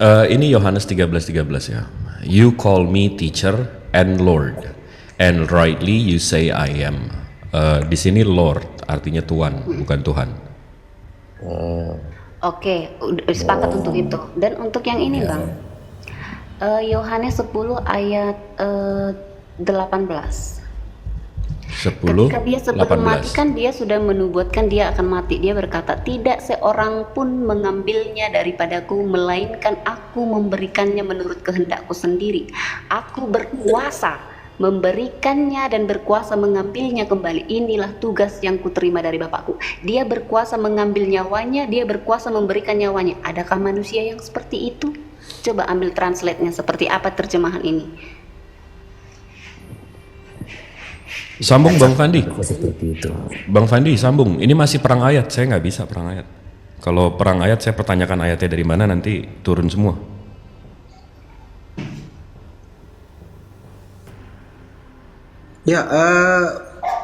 Ini Yohanes 13:13 ya. You call me teacher and Lord, and rightly you say I am. Di sini Lord artinya Tuhan, bukan Tuhan. Oke, sepakat untuk itu. Dan untuk yang ini Bang, Yohanes 10 ayat 18. 10, Ketika dia sebelum mati 18. kan dia sudah menubuatkan dia akan mati. Dia berkata, tidak seorang pun mengambilnya daripadaku, melainkan aku memberikannya menurut kehendakku sendiri. Aku berkuasa memberikannya dan berkuasa mengambilnya kembali. Inilah tugas yang kuterima dari Bapakku. Dia berkuasa mengambil nyawanya, dia berkuasa memberikan nyawanya. Adakah manusia yang seperti itu? Coba ambil translate-nya, seperti apa terjemahan ini? Sambung Bang Fandi. Seperti itu. Bang Fandi sambung. Ini masih perang ayat, saya nggak bisa perang ayat. Kalau perang ayat saya pertanyakan ayatnya dari mana, nanti turun semua. Ya,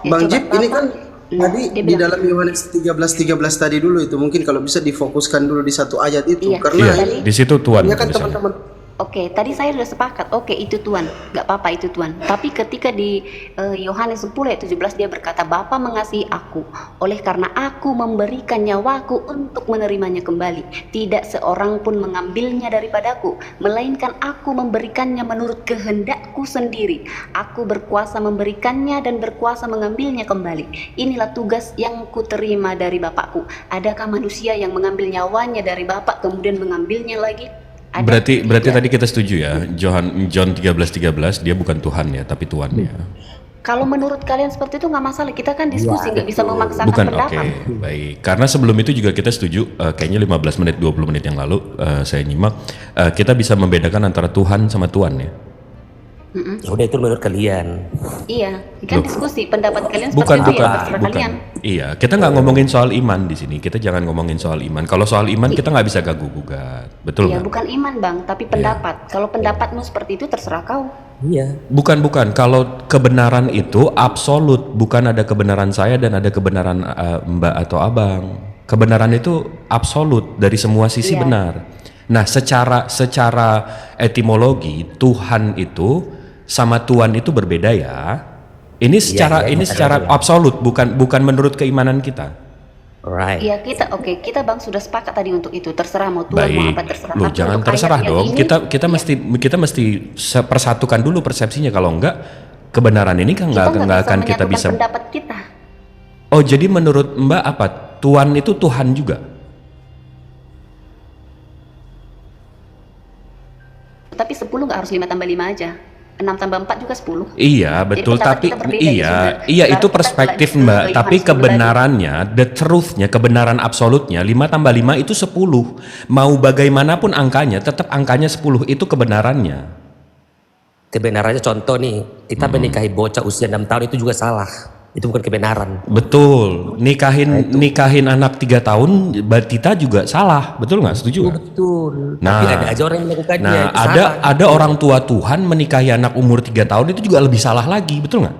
Bang coba, Jip, ini kan tadi dia di bilang. dalam Yohanes 13:13 tadi dulu itu mungkin kalau bisa difokuskan dulu di satu ayat itu Iya. karena Iya, di situ Tuhan. ya kan tulisannya. teman-teman. Oke, tadi saya sudah sepakat. Oke, itu Tuhan. Gak apa-apa itu Tuhan. Tapi ketika di Yohanes 10 ayat 17 dia berkata, Bapa mengasihi aku, oleh karena aku memberikan nyawaku untuk menerimanya kembali. Tidak seorang pun mengambilnya daripadaku, melainkan aku memberikannya menurut kehendakku sendiri. Aku berkuasa memberikannya dan berkuasa mengambilnya kembali. Inilah tugas yang kuterima dari Bapakku. Adakah manusia yang mengambil nyawanya dari Bapak kemudian mengambilnya lagi? Ada? Berarti Tidak. tadi kita setuju ya, John 13:13 dia bukan Tuhan ya, tapi Tuhan ya. Kalau menurut kalian seperti itu nggak masalah, kita kan diskusi, nggak bisa memaksakan Bukan, oke, pendapat. baik. Karena sebelum itu juga kita setuju, kayaknya 15 menit 20 menit yang lalu saya nyimak, kita bisa membedakan antara Tuhan sama Tuhan ya. Ya udah itu menurut kalian. Iya, kan diskusi pendapat kalian Bukan, seperti itu ya, bukan, terserah bukan. kalian. Iya, kita nggak ngomongin soal iman di sini. Kita jangan ngomongin soal iman. Kalau soal iman kita nggak bisa gagu gugat, betul Iya, nggak? bukan iman Bang, tapi pendapat. Kalau pendapatmu seperti itu terserah kau. Iya. Bukan. Kalau kebenaran itu absolut, bukan ada kebenaran saya dan ada kebenaran Mbak atau Abang. Kebenaran itu absolut dari semua sisi Iya. benar. Nah, secara etimologi Tuhan itu sama Tuhan itu berbeda ya. Ini secara absolut, bukan menurut keimanan kita. Right. Iya, kita Bang sudah sepakat tadi untuk itu. Terserah mau Tuhan mau apa terserah. Loh, Tapi jangan untuk terserah ayat yang dong. ini, Kita mesti persatukan dulu persepsinya. Kalau enggak, kebenaran ini kan kita nggak akan kita menyatukan bisa. pendapat kita. Oh, jadi menurut Mbak apa? Tuhan itu Tuhan juga? Tapi 10 nggak harus 5 tambah 5 aja. 6 tambah 4 juga 10. Iya, Jadi betul. pendapat Tapi kita berbeda di iya sini. itu Sekarang kita perspektif kembali Mbak. ke Tapi Yohanes 10 kebenarannya, the truth-nya, kebenaran absolutnya 5 tambah 5 itu 10. Mau bagaimanapun angkanya, tetap angkanya 10. Itu kebenarannya. Kebenarannya contoh nih, kita menikahi bocah usia 6 tahun itu juga salah. Itu bukan kebenaran. Betul. Nikahin anak 3 tahun, Batita juga salah. Betul nggak? Setuju nggak? Betul. Nah, Tapi ada aja orang yang melakukannya. Nah, itu salah. ada orang tua Tuhan menikahi anak umur 3 tahun itu juga lebih salah lagi, betul nggak?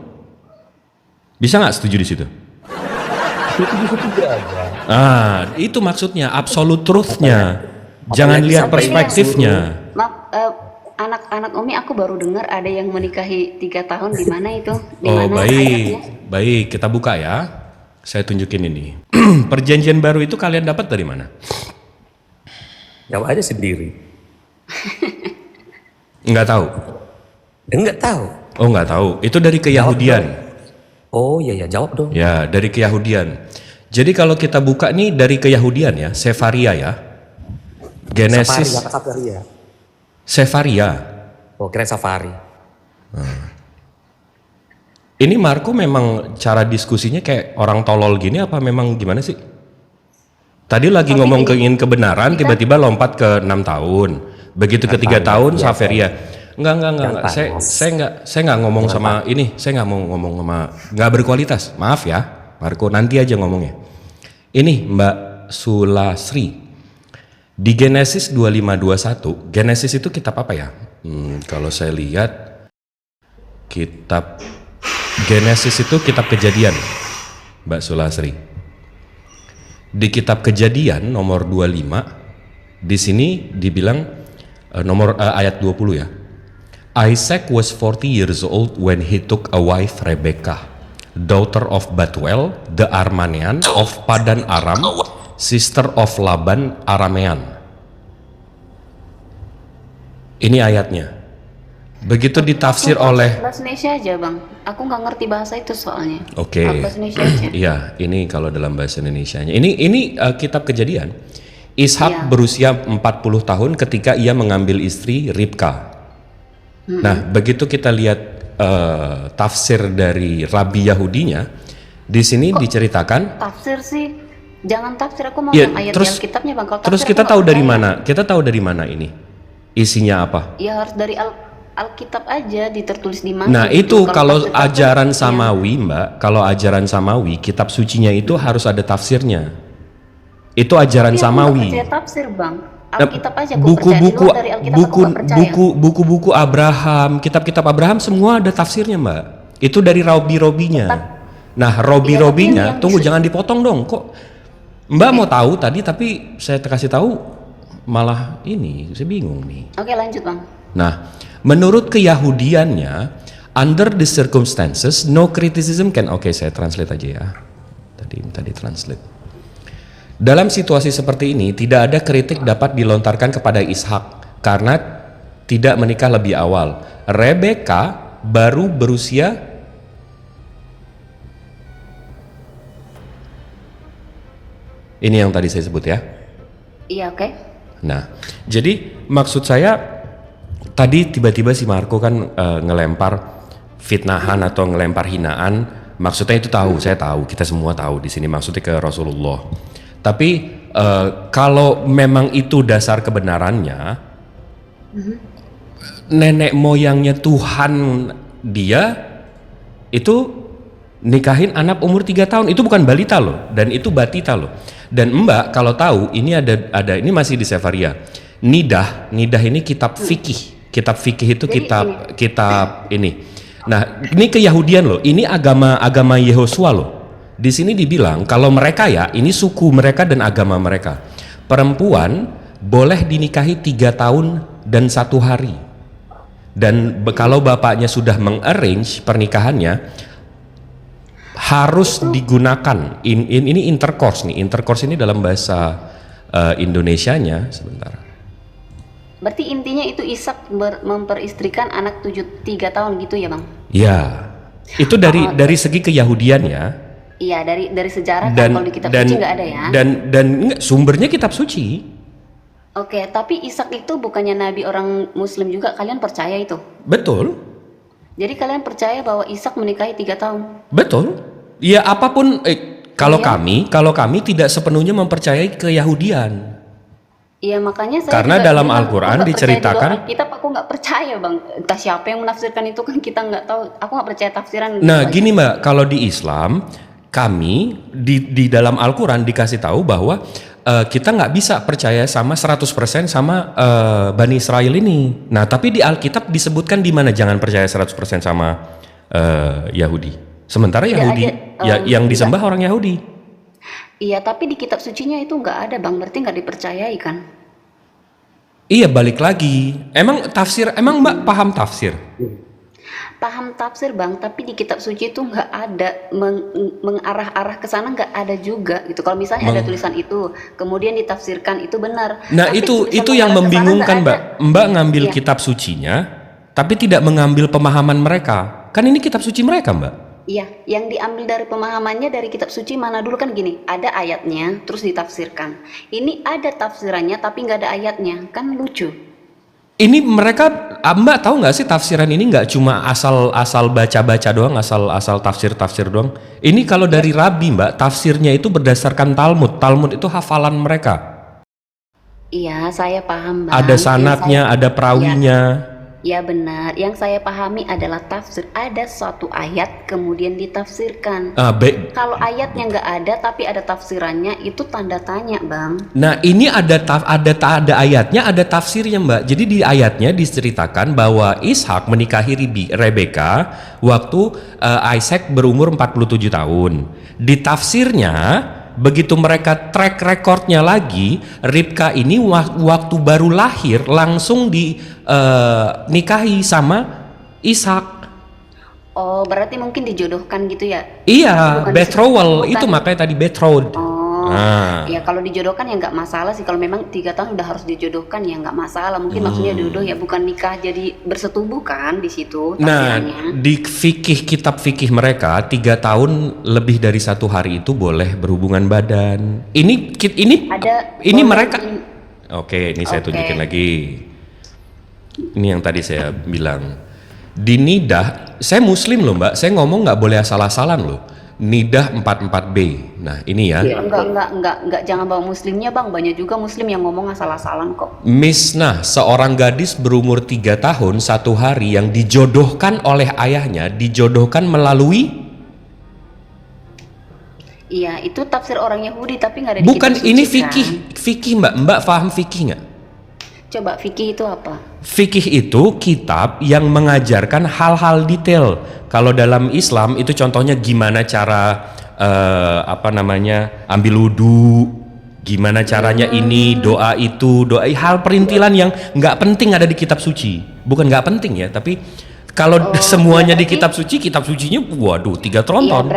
Bisa nggak setuju di situ? Itu bisa juga aja. Itu maksudnya absolute truth-nya. Jangan Apalagi lihat sampai perspektifnya. Maaf, anak-anak Umi aku baru dengar ada yang menikahi 3 tahun. Di mana itu? Di Oh, mana ayatnya? baik, kita buka ya. Saya tunjukin ini. Perjanjian baru itu kalian dapat dari mana? Jawab aja sendiri. Nggak tahu. Enggak tahu. Oh, nggak tahu. Itu dari Keyahudian. Oh iya, jawab dong. Ya, dari Keyahudian. Jadi kalau kita buka nih dari Keyahudian ya, Sefaria ya. Genesis. Safari, apa Safari ya? Sefaria. Oh, keren Safari. Ini Marco memang cara diskusinya kayak orang tolol gini apa memang gimana sih? Tadi lagi ngomong ingin kebenaran, tiba-tiba lompat ke 6 tahun. Begitu ke 3 tahun, Saveria. Enggak. Saya nggak ngomong sama ini. Saya nggak mau ngomong sama nggak berkualitas. Maaf ya, Marco. Nanti aja ngomongnya. Ini Mbak Sulasri. Di Genesis 25:21, Genesis itu kitab apa ya? Kalau saya lihat kitab Genesis itu kitab Kejadian, Mbak Sulasri. Di kitab Kejadian nomor 25, di sini dibilang ayat 20 ya. Isaac was 40 years old when he took a wife Rebekah, daughter of Bethuel the Aramean of Padan Aram, sister of Laban Aramean. Ini ayatnya. Begitu ditafsir oleh Bahasa Indonesia aja bang, aku nggak ngerti bahasa itu soalnya. Oke. Bahasa Indonesia aja. Iya, ini kalau dalam bahasa Indonesianya. Ini kitab Kejadian. Ishak Iya. berusia 40 tahun ketika ia mengambil istri Ribka. Nah, begitu kita lihat tafsir dari Rabi Yahudinya, di sini diceritakan. Tafsir sih, jangan tafsir, aku mau Iya, yang ayat terus- di Alkitabnya bang. Kalau Terus tafsir kita aku tahu nggak dari percaya. mana? Kita tahu dari mana ini? Isinya apa? Ya harus dari Alkitab aja, ditertulis di mana. Nah, gitu. itu kalau tafsir-tafsir, ajaran ya. Samawi, Mbak, kalau ajaran Samawi, kitab sucinya itu harus ada tafsirnya. Itu ajaran Tapi aku nggak Samawi. percaya tafsir bang. Nah, Alkitab aja aku percaya. Di luar dari Alkitab aku nggak percaya. buku-buku Abraham, kitab-kitab Abraham semua ada tafsirnya, Mbak. Itu dari robi-robinya. Nah, robi-robinya, yang tunggu jangan dipotong dong. Kok Mbak mau tahu tadi tapi saya kasih tahu malah ini, saya bingung nih. Oke lanjut bang. Nah, menurut keyahudiannya, under the circumstances, no criticism can. Oke, saya translate aja ya. Tadi translate. Dalam situasi seperti ini, tidak ada kritik dapat dilontarkan kepada Ishak karena tidak menikah lebih awal. Rebeka baru berusia ini yang tadi saya sebut ya. Iya oke. Nah, jadi maksud saya tadi tiba-tiba si Marco kan ngelempar fitnahan atau ngelempar hinaan. Maksudnya itu tahu, saya tahu, kita semua tahu di sini maksudnya ke Rasulullah. Tapi kalau memang itu dasar kebenarannya, nenek moyangnya Tuhan dia itu nikahin anak umur 3 tahun, itu bukan balita loh, dan itu batita loh. Dan Mbak kalau tahu ini ada ini masih di Sefaria. Nidah ini kitab fikih. Kitab fikih itu Jadi kitab ini. Nah, ini keyahudian loh. Ini agama Yehosua loh. Di sini dibilang kalau mereka ya, ini suku mereka dan agama mereka. Perempuan boleh dinikahi 3 tahun dan 1 hari. Dan kalau bapaknya sudah mengarrange pernikahannya, harus digunakan ini intercourse nih. Intercourse ini dalam bahasa Indonesianya sebentar. Berarti intinya itu Ishak memperistrikan anak 3 tahun gitu ya bang? Ya, itu dari segi keyahudian ya. Iya dari sejarah kan kalau di kitab suci nggak ada ya. Dan sumbernya kitab suci. Oke, tapi Ishak itu bukannya nabi orang Muslim juga, kalian percaya itu? Betul. Jadi kalian percaya bahwa Ishak menikahi 3 tahun? Betul. Ya apapun kalau Iya. kami tidak sepenuhnya mempercayai keyahudian. Iya makanya saya Karena juga dalam bilang, Al-Quran aku nggak percaya diceritakan- di luar Alkitab, aku nggak percaya bang. Entah siapa yang menafsirkan itu kan kita nggak tahu. Aku nggak percaya tafsiran. Nah, gitu gini aja. Mbak, kalau di Islam kami di dalam Al-Quran dikasih tahu bahwa kita nggak bisa percaya sama 100% sama Bani Israel ini. Nah, tapi di Alkitab disebutkan di mana jangan percaya 100% sama Yahudi. Sementara Tidak Yahudi ada, yang disembah orang Yahudi. Iya tapi di kitab sucinya itu nggak ada bang. Berarti nggak dipercayai kan? Iya, balik lagi. Emang Mbak paham tafsir? Paham tafsir bang, tapi di kitab suci itu nggak ada mengarah-arah ke sana, nggak ada juga gitu. Kalau misalnya ada tulisan itu, kemudian ditafsirkan itu benar. Nah, Tapi itu tulisan yang mengarah ke sana membingungkan, nggak Mbak. ada. Mbak ngambil Iya. kitab sucinya, tapi tidak mengambil pemahaman mereka. Kan ini kitab suci mereka, Mbak. Iya, yang diambil dari pemahamannya dari kitab suci mana dulu kan gini, ada ayatnya terus ditafsirkan. Ini ada tafsirannya tapi nggak ada ayatnya, kan lucu. Ini mereka, Mbak tahu nggak sih tafsiran ini nggak cuma asal baca-baca doang, asal tafsir doang. Ini kalau dari Rabi, Mbak, tafsirnya itu berdasarkan Talmud. Talmud itu hafalan mereka. Iya, saya paham bang. Ada sanatnya, ada perawinya. Ya benar, yang saya pahami adalah tafsir. Ada suatu ayat kemudian ditafsirkan. Kalau ayatnya nggak ada tapi ada tafsirannya, itu tanda tanya bang. Nah, ini ada ayatnya, ada tafsirnya, Mbak. Jadi di ayatnya diceritakan bahwa Ishak menikahi Rebeka waktu Isaac berumur 47 tahun. Di tafsirnya begitu mereka track recordnya lagi, Ribka ini waktu baru lahir langsung dinikahi sama Ishak. Oh, berarti mungkin dijodohkan gitu ya? Iya, Bukan betrothal bukan. itu makanya tadi betrothed. Oh, Nah. ya kalau dijodohkan ya nggak masalah sih. Kalau memang 3 tahun udah harus dijodohkan ya nggak masalah. Mungkin maksudnya jodoh ya, bukan nikah jadi bersetubuh kan di situ Nah, tafsirannya. di kitab fikih mereka 3 tahun lebih dari 1 hari itu boleh berhubungan badan. Ini Ada ini boleh mereka. Oke, ini saya Oke. tunjukin lagi. Ini yang tadi saya bilang. Di nidah, saya muslim loh Mbak, saya ngomong nggak boleh asal-asalan loh. Nidah 44B. Nah, ini ya. Enggak, jangan bawa muslimnya bang. Banyak juga muslim yang ngomong asal-asalan kok. Misnah, seorang gadis berumur 3 tahun 1 hari yang dijodohkan oleh ayahnya, dijodohkan melalui. Iya, itu tafsir orang Yahudi tapi nggak ada di Bukan, kitab suci, ini kan? fikih Mbak paham fikih nggak? Coba fikih itu apa? Fikih itu kitab yang mengajarkan hal-hal detail. Kalau dalam Islam itu contohnya gimana cara ambil wudhu, gimana caranya ini, doa itu, doa hal perintilan yang nggak penting ada di kitab suci. Bukan nggak penting ya, tapi kalau semuanya di kitab sucinya, waduh 3 Iya, tronton.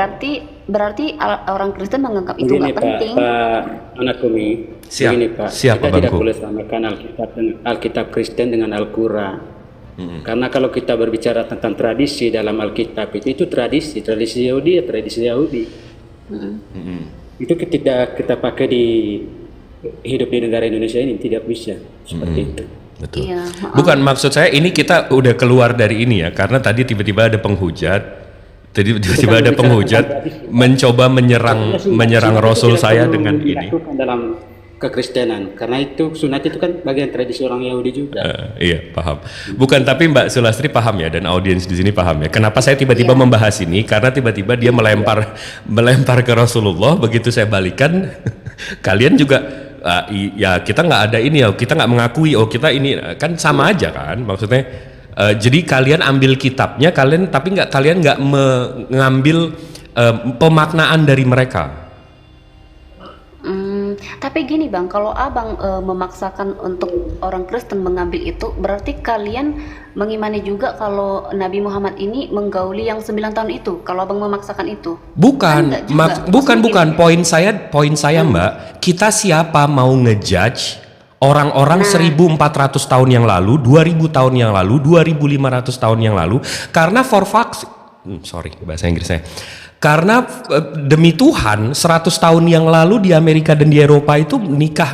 berarti orang Kristen menganggap itu Begini nggak penting. Pak Anak Kumi, Siap, begini Pak, siap, kita Pak tidak Bangku. boleh samakan Alkitab Kristen dengan Al-Quran. Karena kalau kita berbicara tentang tradisi dalam Alkitab itu tradisi Yahudi ya tradisi Yahudi. Itu tidak kita pakai di hidup di negara Indonesia ini, tidak bisa seperti itu. Betul. Iya, Bukan maksud saya ini kita udah keluar dari ini ya, karena tadi tiba-tiba ada penghujat. Tiba-tiba ada penghujat mencoba menyerang Rasul saya dengan ini. Dilakukan dalam kekristenan, karena itu sunat itu kan bagian tradisi orang Yahudi juga. Iya, paham. Bukan, tapi Mbak Sulastri paham ya, dan audiens di sini paham ya. Kenapa saya tiba-tiba membahas ini? Karena tiba-tiba dia melempar ke Rasulullah, begitu saya balikan, kalian juga ya kita nggak ada ini ya, kita nggak mengakui kita ini kan sama aja kan, maksudnya. Jadi kalian ambil kitabnya, kalian nggak mengambil pemaknaan dari mereka. Tapi gini bang, kalau abang memaksakan untuk orang Kristen mengambil itu, berarti kalian mengimani juga kalau Nabi Muhammad ini menggauli yang 9 tahun itu. Kalau abang memaksakan itu, Bukan, enggak juga. bukan. Maksudnya Poin saya Mbak, kita siapa mau ngejudge orang-orang 1400 tahun yang lalu, 2000 tahun yang lalu, 2500 tahun yang lalu, karena bahasa Inggris saya. Karena demi Tuhan 100 tahun yang lalu di Amerika dan di Eropa itu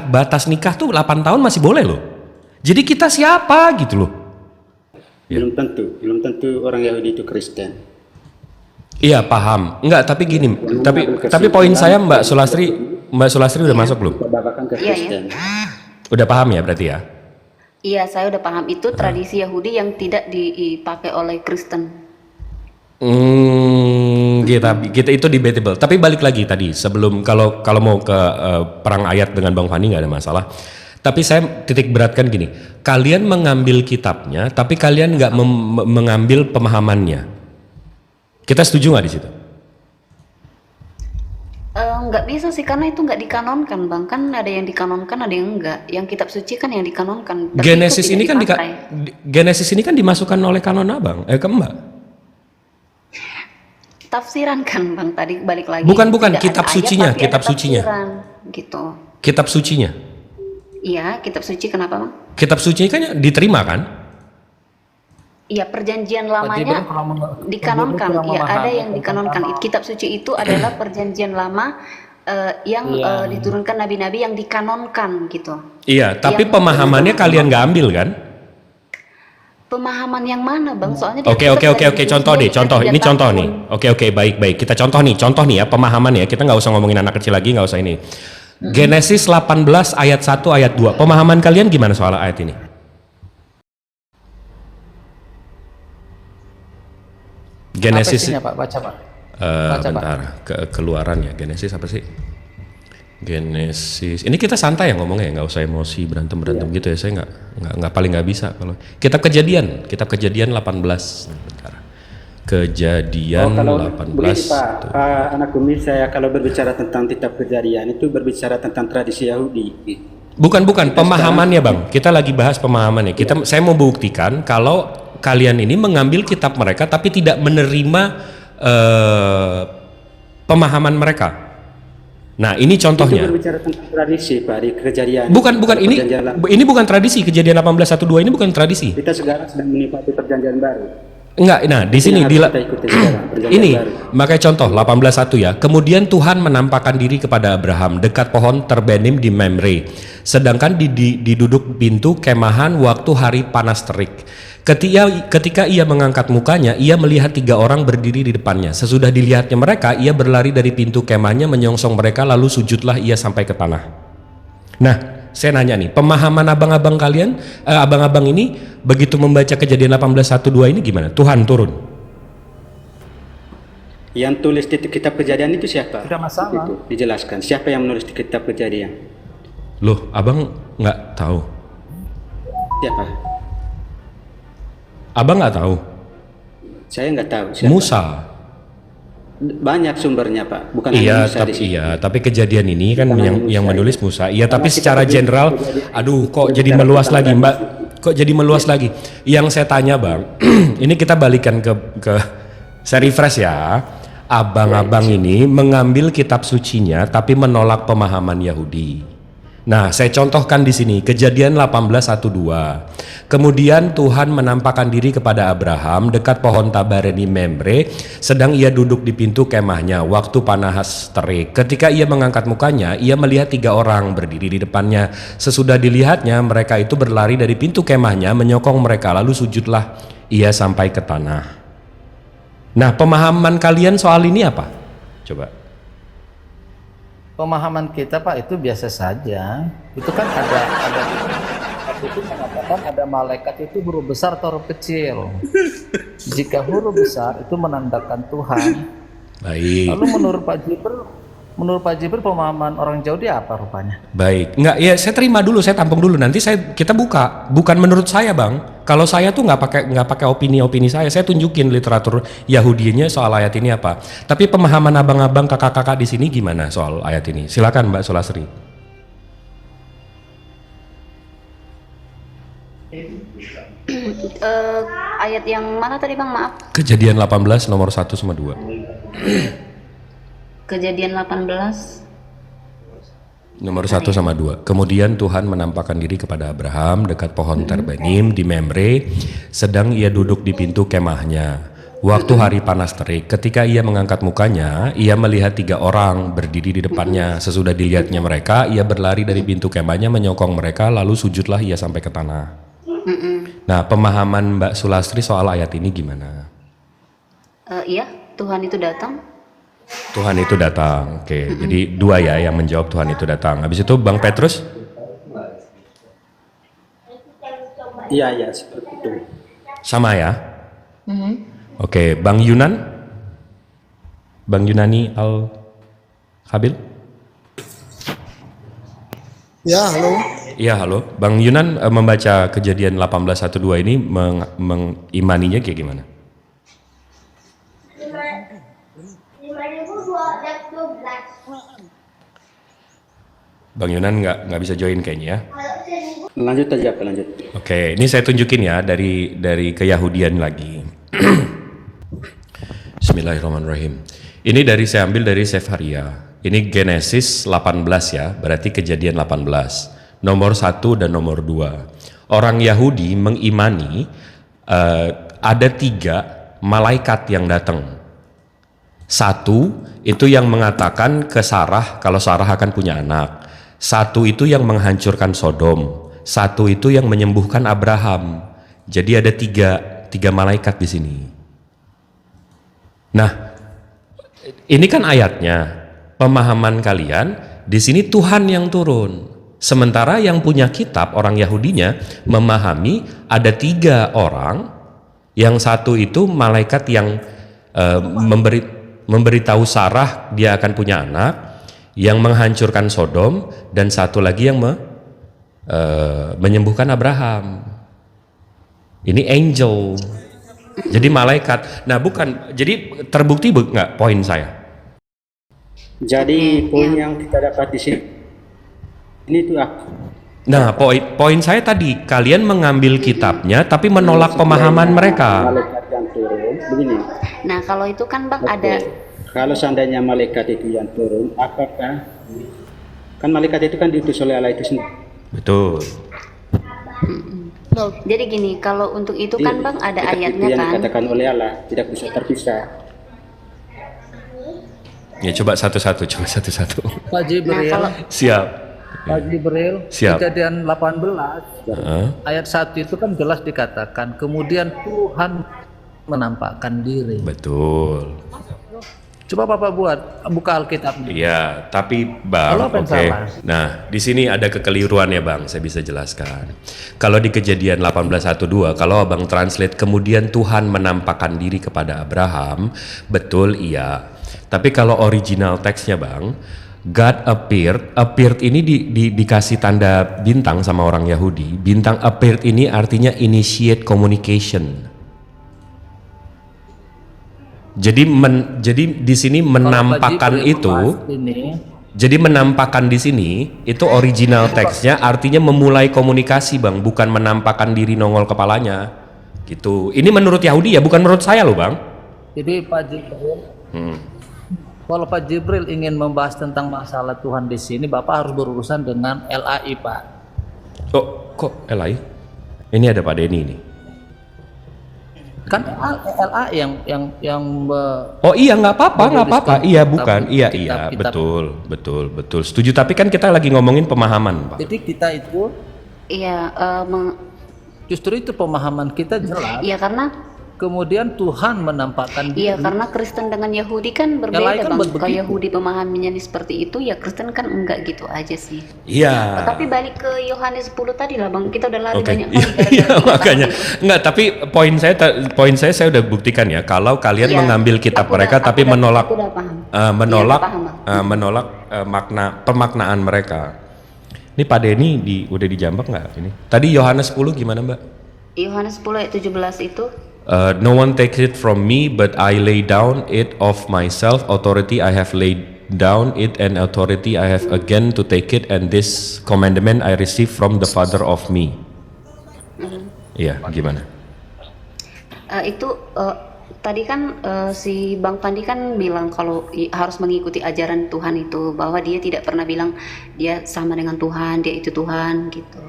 batas nikah tuh 8 tahun masih boleh loh. Jadi kita siapa gitu loh. Belum tentu orang Yahudi itu Kristen. Iya, paham. Enggak, tapi gini, tapi poin saya Mbak Sulastri udah masuk belum? Babakan ke Iya, Kristen. Udah paham ya berarti ya? iya saya udah paham itu tradisi Yahudi yang tidak dipakai oleh Kristen. Kita itu debatable. Tapi balik lagi tadi sebelum kalau mau ke perang ayat dengan Bang Fani nggak ada masalah. Tapi saya titik beratkan gini, kalian mengambil kitabnya, tapi kalian nggak mengambil pemahamannya. Kita setuju nggak di situ? Nggak bisa sih, karena itu nggak dikanonkan bang. Kan ada yang dikanonkan, ada yang enggak. Yang kitab suci kan yang dikanonkan. Tapi Genesis itu ini tidak kan dipakai. Genesis ini kan dimasukkan oleh kanon abang, ke Mbak. Tafsiran kan bang, tadi balik lagi. Bukan, Tidak kitab ada ayat, sucinya, tapi kitab ada sucinya. tafsiran, gitu. Kitab sucinya. Iya, kitab suci kenapa bang? Kitab suci kan diterima kan? Iya, perjanjian lamanya dikanonkan. Iya, ada yang dikanonkan. Kitab suci itu adalah perjanjian lama yang diturunkan nabi-nabi yang dikanonkan gitu. Iya, tapi Yang pemahamannya kalian nggak ambil kan? Pemahaman yang mana bang? Soalnya Oke, contoh deh, contoh. Ini contoh nih. Oke, baik. Kita contoh nih ya, pemahaman ya. Kita nggak usah ngomongin anak kecil lagi, nggak usah ini. Genesis 18 ayat 1 ayat 2. Pemahaman kalian gimana soal ayat ini? Genesis Pak, baca Pak. Baca, bentar, keluaran ya. Genesis apa sih? Genesis. Ini kita santai ya ngomongnya, nggak usah emosi berantem gitu ya. Saya paling nggak bisa kalau kitab kejadian 18. Bentar. Kejadian kalau 18. begini Pak anak Umi, saya kalau berbicara tentang kitab Kejadian itu berbicara tentang tradisi Yahudi. Bukan pemahamannya Bang. Kita lagi bahas pemahamannya. Saya mau buktikan kalau kalian ini mengambil kitab mereka tapi tidak menerima pemahaman mereka. Nah, ini contohnya. Itu berbicara tentang tradisi Pak di Kejadian. Bukan ini bukan tradisi. Kejadian 18:12 ini bukan tradisi. Kita sekarang sedang menikmati perjanjian baru. Enggak, nah di sini ini makanya contoh 18:1 ya. Kemudian Tuhan menampakkan diri kepada Abraham dekat pohon terbenim di Mamre, sedangkan diduduk pintu kemahan waktu hari panas terik. Ketika ia mengangkat mukanya, ia melihat 3 orang berdiri di depannya. Sesudah dilihatnya mereka, ia berlari dari pintu kemahnya menyongsong mereka, lalu sujudlah ia sampai ke tanah. Nah, saya nanya nih, pemahaman abang-abang kalian, abang-abang ini begitu membaca Kejadian 18:1-2 ini gimana? Tuhan turun. Yang tulis di kitab Kejadian itu siapa? Tidak masalah. Itu dijelaskan. Siapa yang menulis di kitab Kejadian? Loh, abang nggak tahu? Siapa? Abang nggak tahu? Saya nggak tahu. Siapa? Musa. Banyak sumbernya Pak, bukan Iya, hanya Musa di sini. tapi kejadian ini kan yang menulis Musa. Iya, tapi kita secara general, aduh, kok jadi meluas lagi, Mbak? Kok jadi meluas lagi? Yang saya tanya, Bang, ini kita balikan ke saya refresh ya. Abang-abang ini mengambil kitab sucinya, tapi menolak pemahaman Yahudi. Nah, saya contohkan di sini Kejadian 18:1-2. Kemudian Tuhan menampakkan diri kepada Abraham dekat pohon tabareni Mamre, sedang ia duduk di pintu kemahnya waktu panas terik. Ketika ia mengangkat mukanya, ia melihat 3 orang berdiri di depannya. Sesudah dilihatnya, mereka itu berlari dari pintu kemahnya menyokong mereka, lalu sujudlah ia sampai ke tanah. Nah, pemahaman kalian soal ini apa? Coba. Pemahaman kita Pak itu biasa saja. Itu kan ada itu mengatakan ada malaikat itu huruf besar atau huruf kecil. Jika huruf besar itu menandakan Tuhan. Baik. Lalu menurut Pak Jibril pemahaman orang Yahudi apa rupanya? Baik, enggak ya, saya terima dulu, saya tampung dulu, nanti kita buka. Bukan menurut saya, Bang. Kalau saya tuh nggak pakai opini saya tunjukin literatur Yahudinya soal ayat ini apa. Tapi pemahaman abang-abang kakak-kakak di sini gimana soal ayat ini? Silakan Mbak Sulasri. Ayat yang mana tadi Bang? Maaf. Kejadian 18 nomor 1 sama 2. Kejadian 18 Nomor 1 sama 2. Kemudian Tuhan menampakkan diri kepada Abraham dekat pohon terbenim di Mamre, sedang ia duduk di pintu kemahnya waktu hari panas terik. Ketika ia mengangkat mukanya, ia melihat 3 orang berdiri di depannya. Sesudah dilihatnya mereka, ia berlari dari pintu kemahnya menyokong mereka, lalu sujudlah ia sampai ke tanah. Nah, pemahaman Mbak Sulastri soal ayat ini gimana? Iya, Tuhan itu datang. Tuhan itu datang. Oke, jadi 2 ya yang menjawab Tuhan itu datang. Habis itu Bang Petrus? Iya, seperti itu. Sama ya? Oke, Bang Yunan? Bang Yunani Al-Khabil? Ya, halo. Iya, halo. Bang Yunan membaca Kejadian 18:1-2 ini mengimaninya kayak gimana? Bang Yunan nggak bisa join kayaknya ya. Lanjut aja, lanjut. Oke, ini saya tunjukin ya dari keyahudian lagi. Bismillahirrahmanirrahim. Ini saya ambil dari Sefaria. Ini Genesis 18 ya, berarti Kejadian 18. Nomor 1 dan nomor 2. Orang Yahudi mengimani ada 3 malaikat yang datang. 1 itu yang mengatakan ke Sarah kalau Sarah akan punya anak. 1 itu yang menghancurkan Sodom. 1 itu yang menyembuhkan Abraham. Jadi ada 3 malaikat di sini. Nah, ini kan ayatnya. Pemahaman kalian di sini Tuhan yang turun. Sementara yang punya kitab orang Yahudinya memahami ada 3 orang. Yang 1 itu malaikat yang memberitahu Sarah dia akan punya anak, yang menghancurkan Sodom, dan 1 lagi yang menyembuhkan Abraham. Ini angel. Jadi malaikat. Nah bukan, jadi terbukti nggak poin saya? Jadi poin yang kita dapat di sini ini tuh apa? Nah poin saya tadi, kalian mengambil kitabnya tapi menolak pemahaman mereka. Malaikat yang turun begini. Nah, kalau itu kan Bang ada Kalau seandainya malaikat itu yang turun, apakah kan malaikat itu kan diutus oleh Allah itu sendiri? Betul. jadi gini, kalau untuk itu kan Bang ada Kitab itu ayatnya yang kan. dikatakan oleh Allah tidak bisa terpisah. Ya coba satu-satu. Pak Nah, Jibril, kalau Siap. Pak Jibril, Siap. Kejadian 18 Heeh. ayat 1 itu kan jelas dikatakan kemudian Tuhan menampakkan diri. Betul. Coba Bapak buka Alkitabnya. Iya, tapi Lalu Bang, apa yang oke. salah? Nah, di sini ada kekeliruan ya Bang, saya bisa jelaskan. Kalau di Kejadian 18:1-2, kalau Abang translate kemudian Tuhan menampakkan diri kepada Abraham, betul iya. Tapi kalau original teksnya Bang, God appeared ini dikasih tanda bintang sama orang Yahudi. Bintang appeared ini artinya initiate communication. Jadi di sini menampakkan Kalau Pak Jibril itu, membahas ini, jadi menampakkan di sini itu original teksnya artinya memulai komunikasi Bang, bukan menampakkan diri nongol kepalanya. Gitu. Ini menurut Yahudi ya, bukan menurut saya loh Bang. jadi Pak Jibril, kalau Pak Jibril ingin membahas tentang masalah Tuhan di sini, Bapak harus berurusan dengan LAI, Pak. Oh, kok Elai? Ini ada Pak Denny ini. Kan LAI yang Oh iya nggak apa-apa. Iya bukan, iya kitab. betul. Setuju. Tapi kan kita lagi ngomongin pemahaman Pak. Jadi kita itu iya justru itu pemahaman kita jelas. iya karena Kemudian Tuhan menampakkan diri. iya karena Kristen dengan Yahudi kan berbeda lain kan Bang. buat Kalau begitu. Yahudi pemahamannya seperti itu, ya Kristen kan enggak gitu aja sih. Iya. Tapi balik ke Yohanes 10 tadi lah Bang, kita udah lari Oke, banyak kali gara-gara iya kita makanya tahu. enggak. Tapi poin saya udah buktikan ya. Kalau kalian Iya, mengambil kitab aku mereka udah- tapi aku udah- menolak aku udah paham. menolak Iya, aku paham, Bang. menolak pemaknaan mereka. Ini Pak Denny udah dijambak nggak ini? Tadi Yohanes 10 gimana Mbak? Yohanes 10 ayat 17 itu No one takes it from me, but I lay down it of myself. Authority I have laid down it, and authority I have again to take it. And this commandment I receive from the Father of me. Iya, gimana? tadi kan si Bang Fandi kan bilang kalau harus mengikuti ajaran Tuhan itu, bahwa dia tidak pernah bilang dia sama dengan Tuhan, dia itu Tuhan gitu.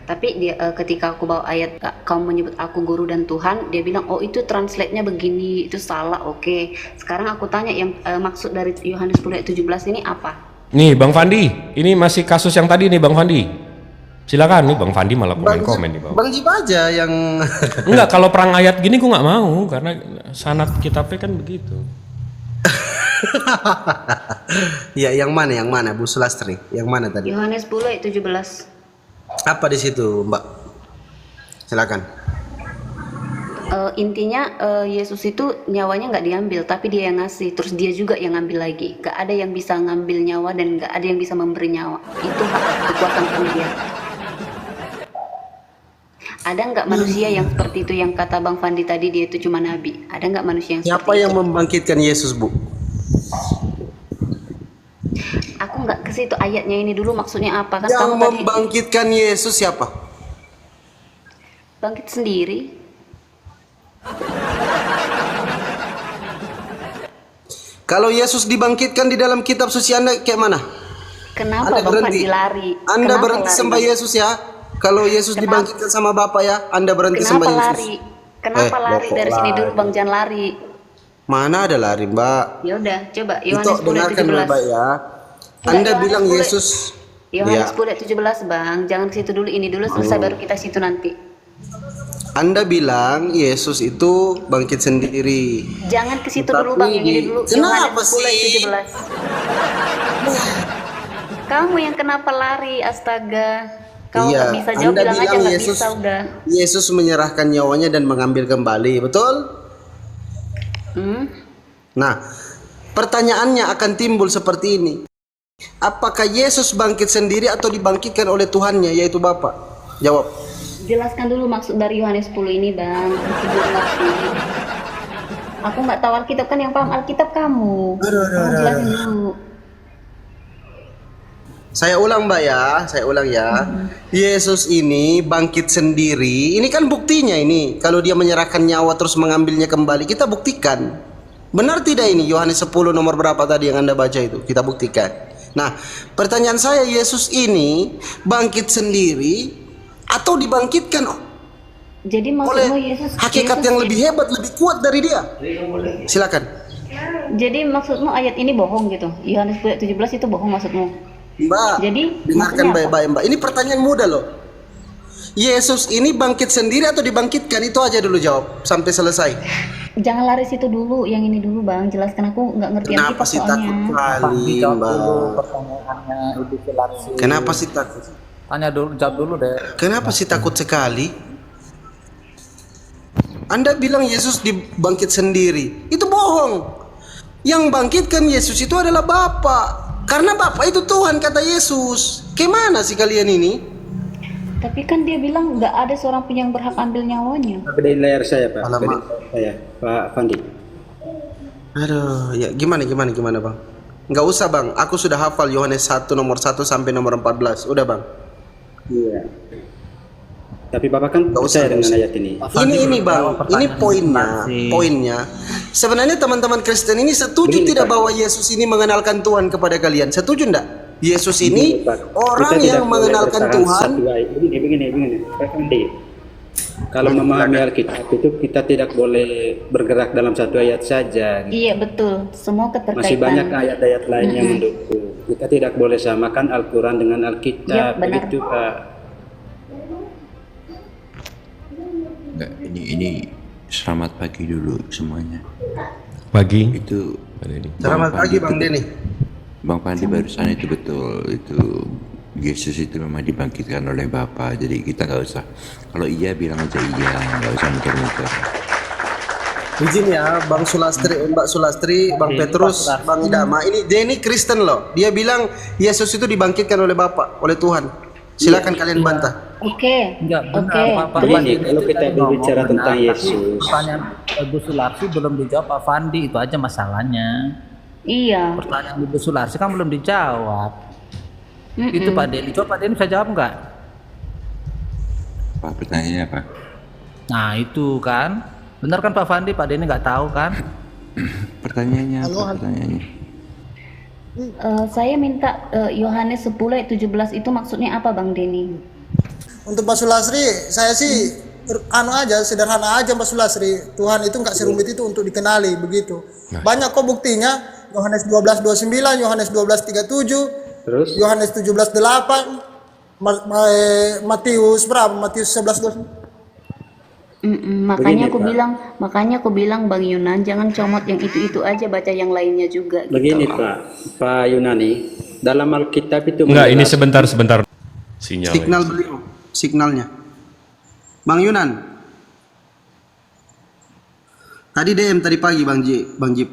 Tapi dia ketika aku bawa ayat kamu menyebut aku guru dan Tuhan, dia bilang oh itu translate-nya begini, itu salah. Oke. Sekarang aku tanya yang maksud dari Yohanes 10 ayat 17 ini apa? Nih Bang Fandi, ini masih kasus yang tadi nih Bang Fandi. Silakan nih Bang Fandi malah komen nih Bang. Bang Jip aja yang Enggak, kalau perang ayat gini gue nggak mau karena sanad kitabnya kan begitu. ya yang mana Bu Sulastri? Yang mana tadi? Yohanes 10 ayat 17. Apa di situ Mbak? Silakan. Intinya Yesus itu nyawanya nggak diambil, tapi dia yang ngasih, terus dia juga yang ngambil lagi. Gak ada yang bisa ngambil nyawa dan gak ada yang bisa memberi nyawa. Itu hak kekuatan kan dia. Ada nggak manusia yang seperti itu, yang kata Bang Fandi tadi dia itu cuma nabi? Ada nggak manusia yang Siapa seperti yang itu? membangkitkan Yesus Bu? Aku nggak ke situ ayatnya ini dulu maksudnya apa kan? Yang Kamu tadi membangkitkan Yesus siapa? bangkit sendiri. Kalau Yesus dibangkitkan di dalam kitab suci Anda kayak mana? Kenapa Anda Bang berhenti. Fandi lari? Anda Kenapa berhenti lari, sembah Bang? Yesus ya. Kalau Yesus Kenapa? dibangkitkan sama Bapa ya, Anda berhenti Kenapa sembah Yesus. lari? Kenapa lari kok dari sini lari? dulu Bang, jangan lari. Mana ada lari Mbak? Ya udah, coba Itu Yohanes 10 ayat dengarkan 17. Mbak ya. Enggak, Anda Yohanes bilang 10. Yesus. Yohanes Ya. 10 ayat 17 Bang, jangan ke situ dulu, ini dulu selesai baru kita situ nanti. Anda bilang Yesus itu bangkit sendiri. Jangan ke situ Tetapi dulu Bang, yang ini dulu. kenapa Yohanes 10 ayat sih? 17. Kamu yang kenapa lari, astaga. Kamu Iya, nggak bisa jawab, Anda bilang aja bilang nggak Yesus bisa udah. Yesus menyerahkan nyawanya dan mengambil kembali, betul? Nah, pertanyaannya akan timbul seperti ini. Apakah Yesus bangkit sendiri atau dibangkitkan oleh Tuhannya, yaitu Bapa? Jawab. jelaskan dulu maksud dari Yohanes 10 ini, Bang. Sebelum ngerti. Aku nggak tahu Alkitab, kan yang paham Alkitab kamu. Kamu jelasin dulu. Saya ulang Mbak ya, saya ulang ya. Yesus ini bangkit sendiri. Ini kan buktinya ini. Kalau dia menyerahkan nyawa terus mengambilnya kembali, kita buktikan. Benar tidak ini Yohanes 10 nomor berapa tadi yang Anda baca itu? Kita buktikan. Nah, pertanyaan saya, Yesus ini bangkit sendiri atau dibangkitkan Jadi oleh maksudmu Yesus hakikat yang lebih hebat, lebih kuat dari dia? Silakan. Jadi maksudmu ayat ini bohong gitu. Yohanes 17 itu bohong maksudmu. Mbak, Jadi, dengarkan maksudnya apa? baik-baik Mbak. Ini pertanyaan mudah loh. Yesus ini bangkit sendiri atau dibangkitkan? Itu aja dulu jawab sampai selesai. Jangan lari situ dulu, yang ini dulu Bang. Jelaskan, aku nggak ngerti Kenapa Alkitab sih takut soalnya. Pak, kali dijawab Mbak? dulu pertanyaannya Ibu Filarsi. Kenapa sih takut? Tanya dulu, jawab dulu deh. Kenapa sih takut sekali? Anda bilang Yesus dibangkit sendiri. Itu bohong. Yang bangkitkan Yesus itu adalah Bapa. Karena Bapa itu Tuhan, kata Yesus. Gimana sih kalian ini? Tapi kan dia bilang nggak ada seorang pun yang berhak ambil nyawanya. Bedain layar saya, Pak. Alamak. Bedain saya, Pak Fandi. Aduh, ya gimana Bang? Nggak usah Bang, aku sudah hafal Yohanes 1 nomor 1 sampai nomor 14. Udah Bang. Iya. Tapi Bapak kan Nggak usah, percaya dengan nggak usah. ayat ini. Ini Bang, ini poinnya. Sebenarnya teman-teman Kristen ini setuju Begini, tidak Pak. bahwa Yesus ini mengenalkan Tuhan kepada kalian? Setuju enggak? Yesus ini Pak, orang kita tidak yang boleh mengenalkan bertahan Tuhan. satu ayat. Begini, Pak Fandi. Kalau memahami Alkitab itu kita tidak boleh bergerak dalam satu ayat saja. Gitu. Iya betul, semua keterkaitan. Masih banyak ayat-ayat lain yang mendukung. Kita tidak boleh samakan Al-Quran dengan Alkitab. Iya, benar. Begitu Pak. Enggak, ini selamat pagi dulu semuanya. Pagi. Itu Selamat pagi Bang Denny. Bang Pandi barusan itu betul, itu Yesus itu memang dibangkitkan oleh Bapa. Jadi kita nggak usah, kalau iya bilang aja iya, nggak usah muter-muter. Izin ya Bang Sulastri, Mbak Sulastri, Bang Petrus, Bang Idama. Ini Denny Kristen loh. Dia bilang Yesus itu dibangkitkan oleh Bapa, oleh Tuhan. Silakan kalian bantah. Oke, Enggak benar, oke. Pak Begini, Fandi. kalau Itu kita tadi ngomong berbicara benar, tentang tapi Yesus. pertanyaan Ibu Sularsi belum dijawab Pak Fandi, itu aja masalahnya. Iya. Pertanyaan Ibu Sularsi kan belum dijawab. Itu Pak Denny, coba Pak Denny bisa jawab nggak? Apa pertanyaannya apa? Nah itu kan, benar kan Pak Fandi? Pak Denny nggak tahu kan? Pertanyaannya apa? Pertanyaannya? Saya minta Yohanes 10 ayat 17 itu maksudnya apa Bang Denny? Untuk Mbak Sulasri, saya sih sederhana aja Mbak Sulasri. Tuhan itu nggak serumit itu untuk dikenali begitu. Banyak kok buktinya. Yohanes 12:29, Yohanes 12:37, Terus? Yohanes 17:8, Matius berapa? Matius 11:29. Makanya Begini, aku bilang Bang Yunan jangan comot yang itu aja, baca yang lainnya juga. Gitu. Begini Pak Yunani, dalam Alkitab itu Enggak, ini menjelaskan- sebentar. Sinyal. Signal beliau, signalnya. Bang Yunan. Tadi DM tadi pagi Bang Jip.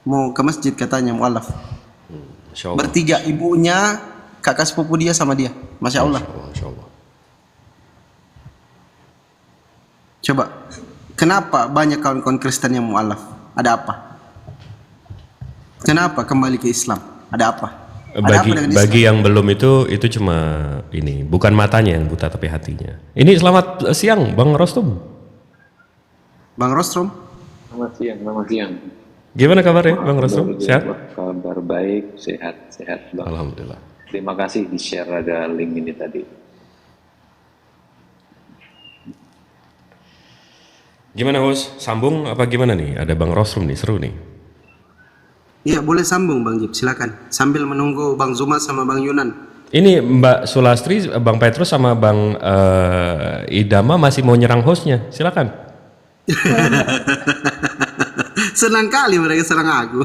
Mau ke masjid katanya mualaf. Insya Allah. Bertiga, ibunya, kakak sepupu dia sama dia. Masya Allah. Insya Allah. Coba, kenapa banyak kawan-kawan Kristen yang mualaf? Ada apa? Kenapa kembali ke Islam? Ada apa? Ada apa dengan Islam? Bagi yang belum itu cuma ini, bukan matanya yang buta tapi hatinya. Ini selamat siang Bang Rostum. Bang Rostrom, Selamat siang. Gimana kabarnya Bang Rostum? Sehat? Kabar baik, sehat Bang. Alhamdulillah. Terima kasih di-share ada link ini tadi. Gimana Hus? Sambung apa gimana nih? Ada Bang Rostum nih, seru nih. iya boleh sambung Bang Jip, silakan. Sambil menunggu Bang Zuma sama Bang Yunan. Ini Mbak Sulastri, Bang Petrus sama Bang Idama masih mau nyerang hostnya, silakan. Senang kali mereka serang aku.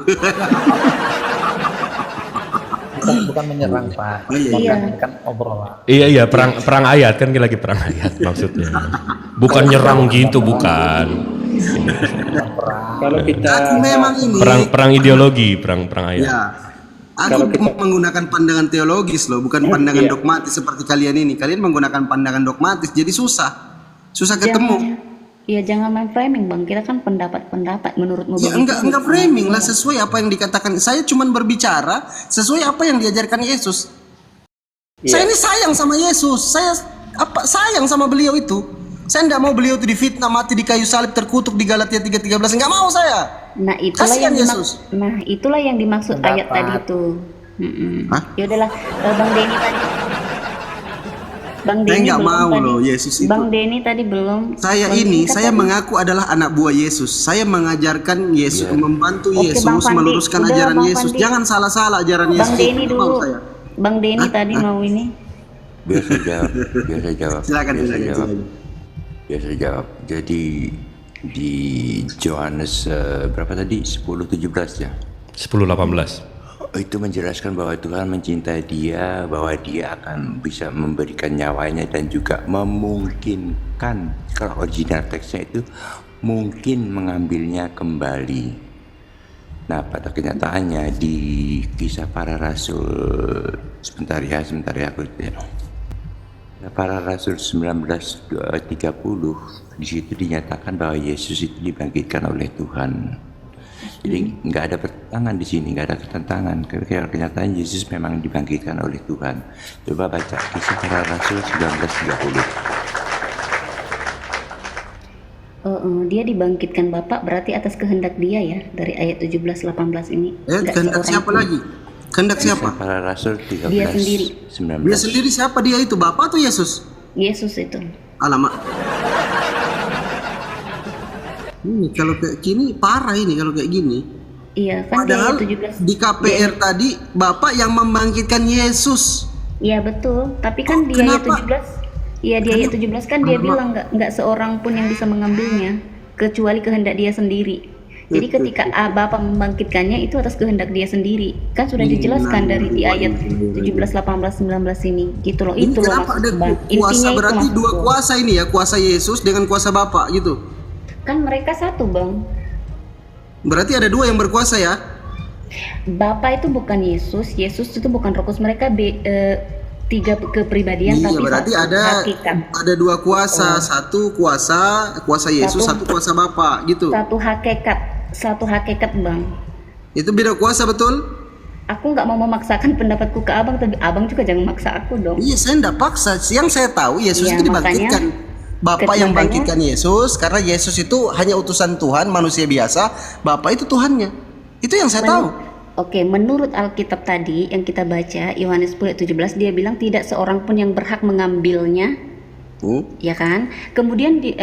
Bukan menyerang Pak, Iya. kan obrolan. Iya perang ayat kan lagi perang ayat maksudnya. Bukan nyerang gitu, bukan. Kalau kita Aku memang ini. Perang ideologi, perang ayat. Ya, Kalau Aku kita menggunakan pandangan teologis loh, bukan pandangan iya. dogmatis seperti kalian ini. Kalian menggunakan pandangan dogmatis, jadi susah ketemu. Jangan main framing bang. Kita kan pendapat menurutmu Ya begitu. enggak framing lah, sesuai apa yang dikatakan. Saya cuman berbicara sesuai apa yang diajarkan Yesus. Saya ini sayang sama Yesus. Saya sayang sama beliau itu. Saya enggak mau beliau itu difitnah, mati di kayu salib, terkutuk di Galatia 3:13. Enggak mau saya. Nah itulah Kasihan yang Yesus. itulah yang dimaksud ayat tadi itu. Hah? Ya udahlah, Bang Denny tadi. Bang Saya Denny nggak belum mau tadi. loh Yesus itu. Bang Denny tadi belum. Saya Bang Denny kan saya tadi- mengaku adalah anak buah Yesus. Saya mengajarkan Yesus, membantu Oke, Yesus Bang Fandi. meluruskan Udah, ajaran Bang Yesus. Fandi. Jangan salah-salah ajaran Yesus. Bang Denny Itu mau dulu. saya. Bang Denny tadi mau ini. Biar saya jawab. Silakan. Biar saya jawab. Jadi di Yohanes berapa tadi? 10:17 ya. 10:18. Itu menjelaskan bahwa Tuhan mencintai dia, bahwa dia akan bisa memberikan nyawanya dan juga memungkinkan, kalau original teksnya itu mungkin mengambilnya kembali. Nah, pada kenyataannya di Kisah Para Rasul, sebentar ya aku ya. Para Rasul 19:30 di situ dinyatakan bahwa Yesus itu dibangkitkan oleh Tuhan. Jadi nggak ada pertentangan di sini, nggak ada ketentangan. Karena kenyataan Yesus memang dibangkitkan oleh Tuhan. Coba baca Kisah Para Rasul 19:30. Dia dibangkitkan Bapak berarti atas kehendak dia ya, dari ayat 17-18 ini. Nggak Kehendak seorang siapa pun. lagi? Kehendak siapa? Kisah Para Rasul 13, Dia sendiri. 19. Dia sendiri siapa dia itu? Bapak atau Yesus? Yesus itu. Alamak. Ini kalau kayak gini parah ini kalau kayak gini. Iya kan di Padahal ayat 17. di KPR tadi Bapak yang membangkitkan Yesus. Iya betul, tapi kan di ayat 17, iya di ayat 17 kan dia bilang nggak seorang pun yang bisa mengambilnya kecuali kehendak dia sendiri. Jadi ketika Bapa membangkitkannya itu atas kehendak dia sendiri. Kan sudah dijelaskan dari di ayat 17, 18, 19 ini. Gitu loh. Ini Itu loh kenapa ada maksud Bang. kuasa? Intinya itu Berarti maksud dua Bang. kuasa ini ya, kuasa Yesus dengan kuasa Bapak gitu. Kan mereka satu, Bang. Berarti ada dua yang berkuasa ya. Bapa itu bukan Yesus, Yesus itu bukan Roh Kudus. Mereka tiga kepribadian Iya, tapi berarti satu ada hakikat. ada dua kuasa, satu kuasa Yesus, satu kuasa Bapa gitu. Satu hakikat, Bang. Itu beda kuasa betul? Aku nggak mau memaksakan pendapatku ke abang, tapi abang juga jangan maksa aku dong. Iya, saya enggak paksa. Yang saya tahu Yesus Iya, itu dibangkitkan. Bapak yang makanya- bangkitkan Yesus karena Yesus itu hanya utusan Tuhan, manusia biasa. Bapak itu Tuhannya. Itu yang saya tahu. Oke, menurut Alkitab tadi yang kita baca, Yohanes 10:17, dia bilang tidak seorang pun yang berhak mengambilnya, ya kan? Kemudian di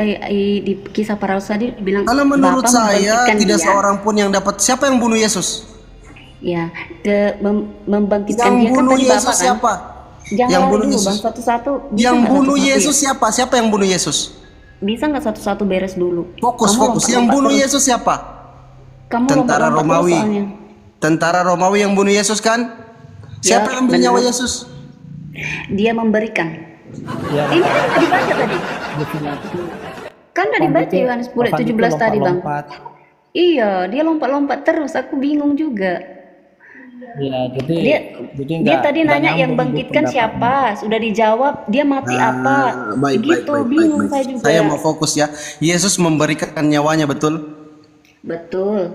Kisah Para Rasul tadi bilang Kalau menurut Bapa saya membangkitkan tidak dia. seorang pun yang dapat. Siapa yang bunuh Yesus? Ya, membangkitkan Yang dia kan bunuh tadi Yesus Bapak kan? siapa? Jangan Yang lari bunuh dulu, Yesus. Bang, satu-satu. Bisa Yang nggak bunuh satu-satu Yesus ya? siapa? Siapa yang bunuh Yesus? Bisa nggak satu-satu beres dulu? Fokus. Kamu Yang lompat-lompat bunuh terus. Yesus siapa? Kamu Tentara lompat-lompat Romawi. terus soalnya. Tentara Romawi yang bunuh Yesus kan? Siapa yang ambil benar. nyawa Yesus? Dia memberikan. Ya, Ini kan udah dibaca tadi. Kan udah dibaca Yohanes 10:17 tadi, Bang. Iya, dia lompat-lompat terus. Aku bingung juga. Ya, Dia nggak- tadi nggak nanya yang nyambung bangkitkan pendapatnya. siapa? Sudah dijawab, dia mati apa? Baik, Gitu, bingung saya juga. Saya mau fokus ya. Yesus memberikan nyawanya, betul? Betul.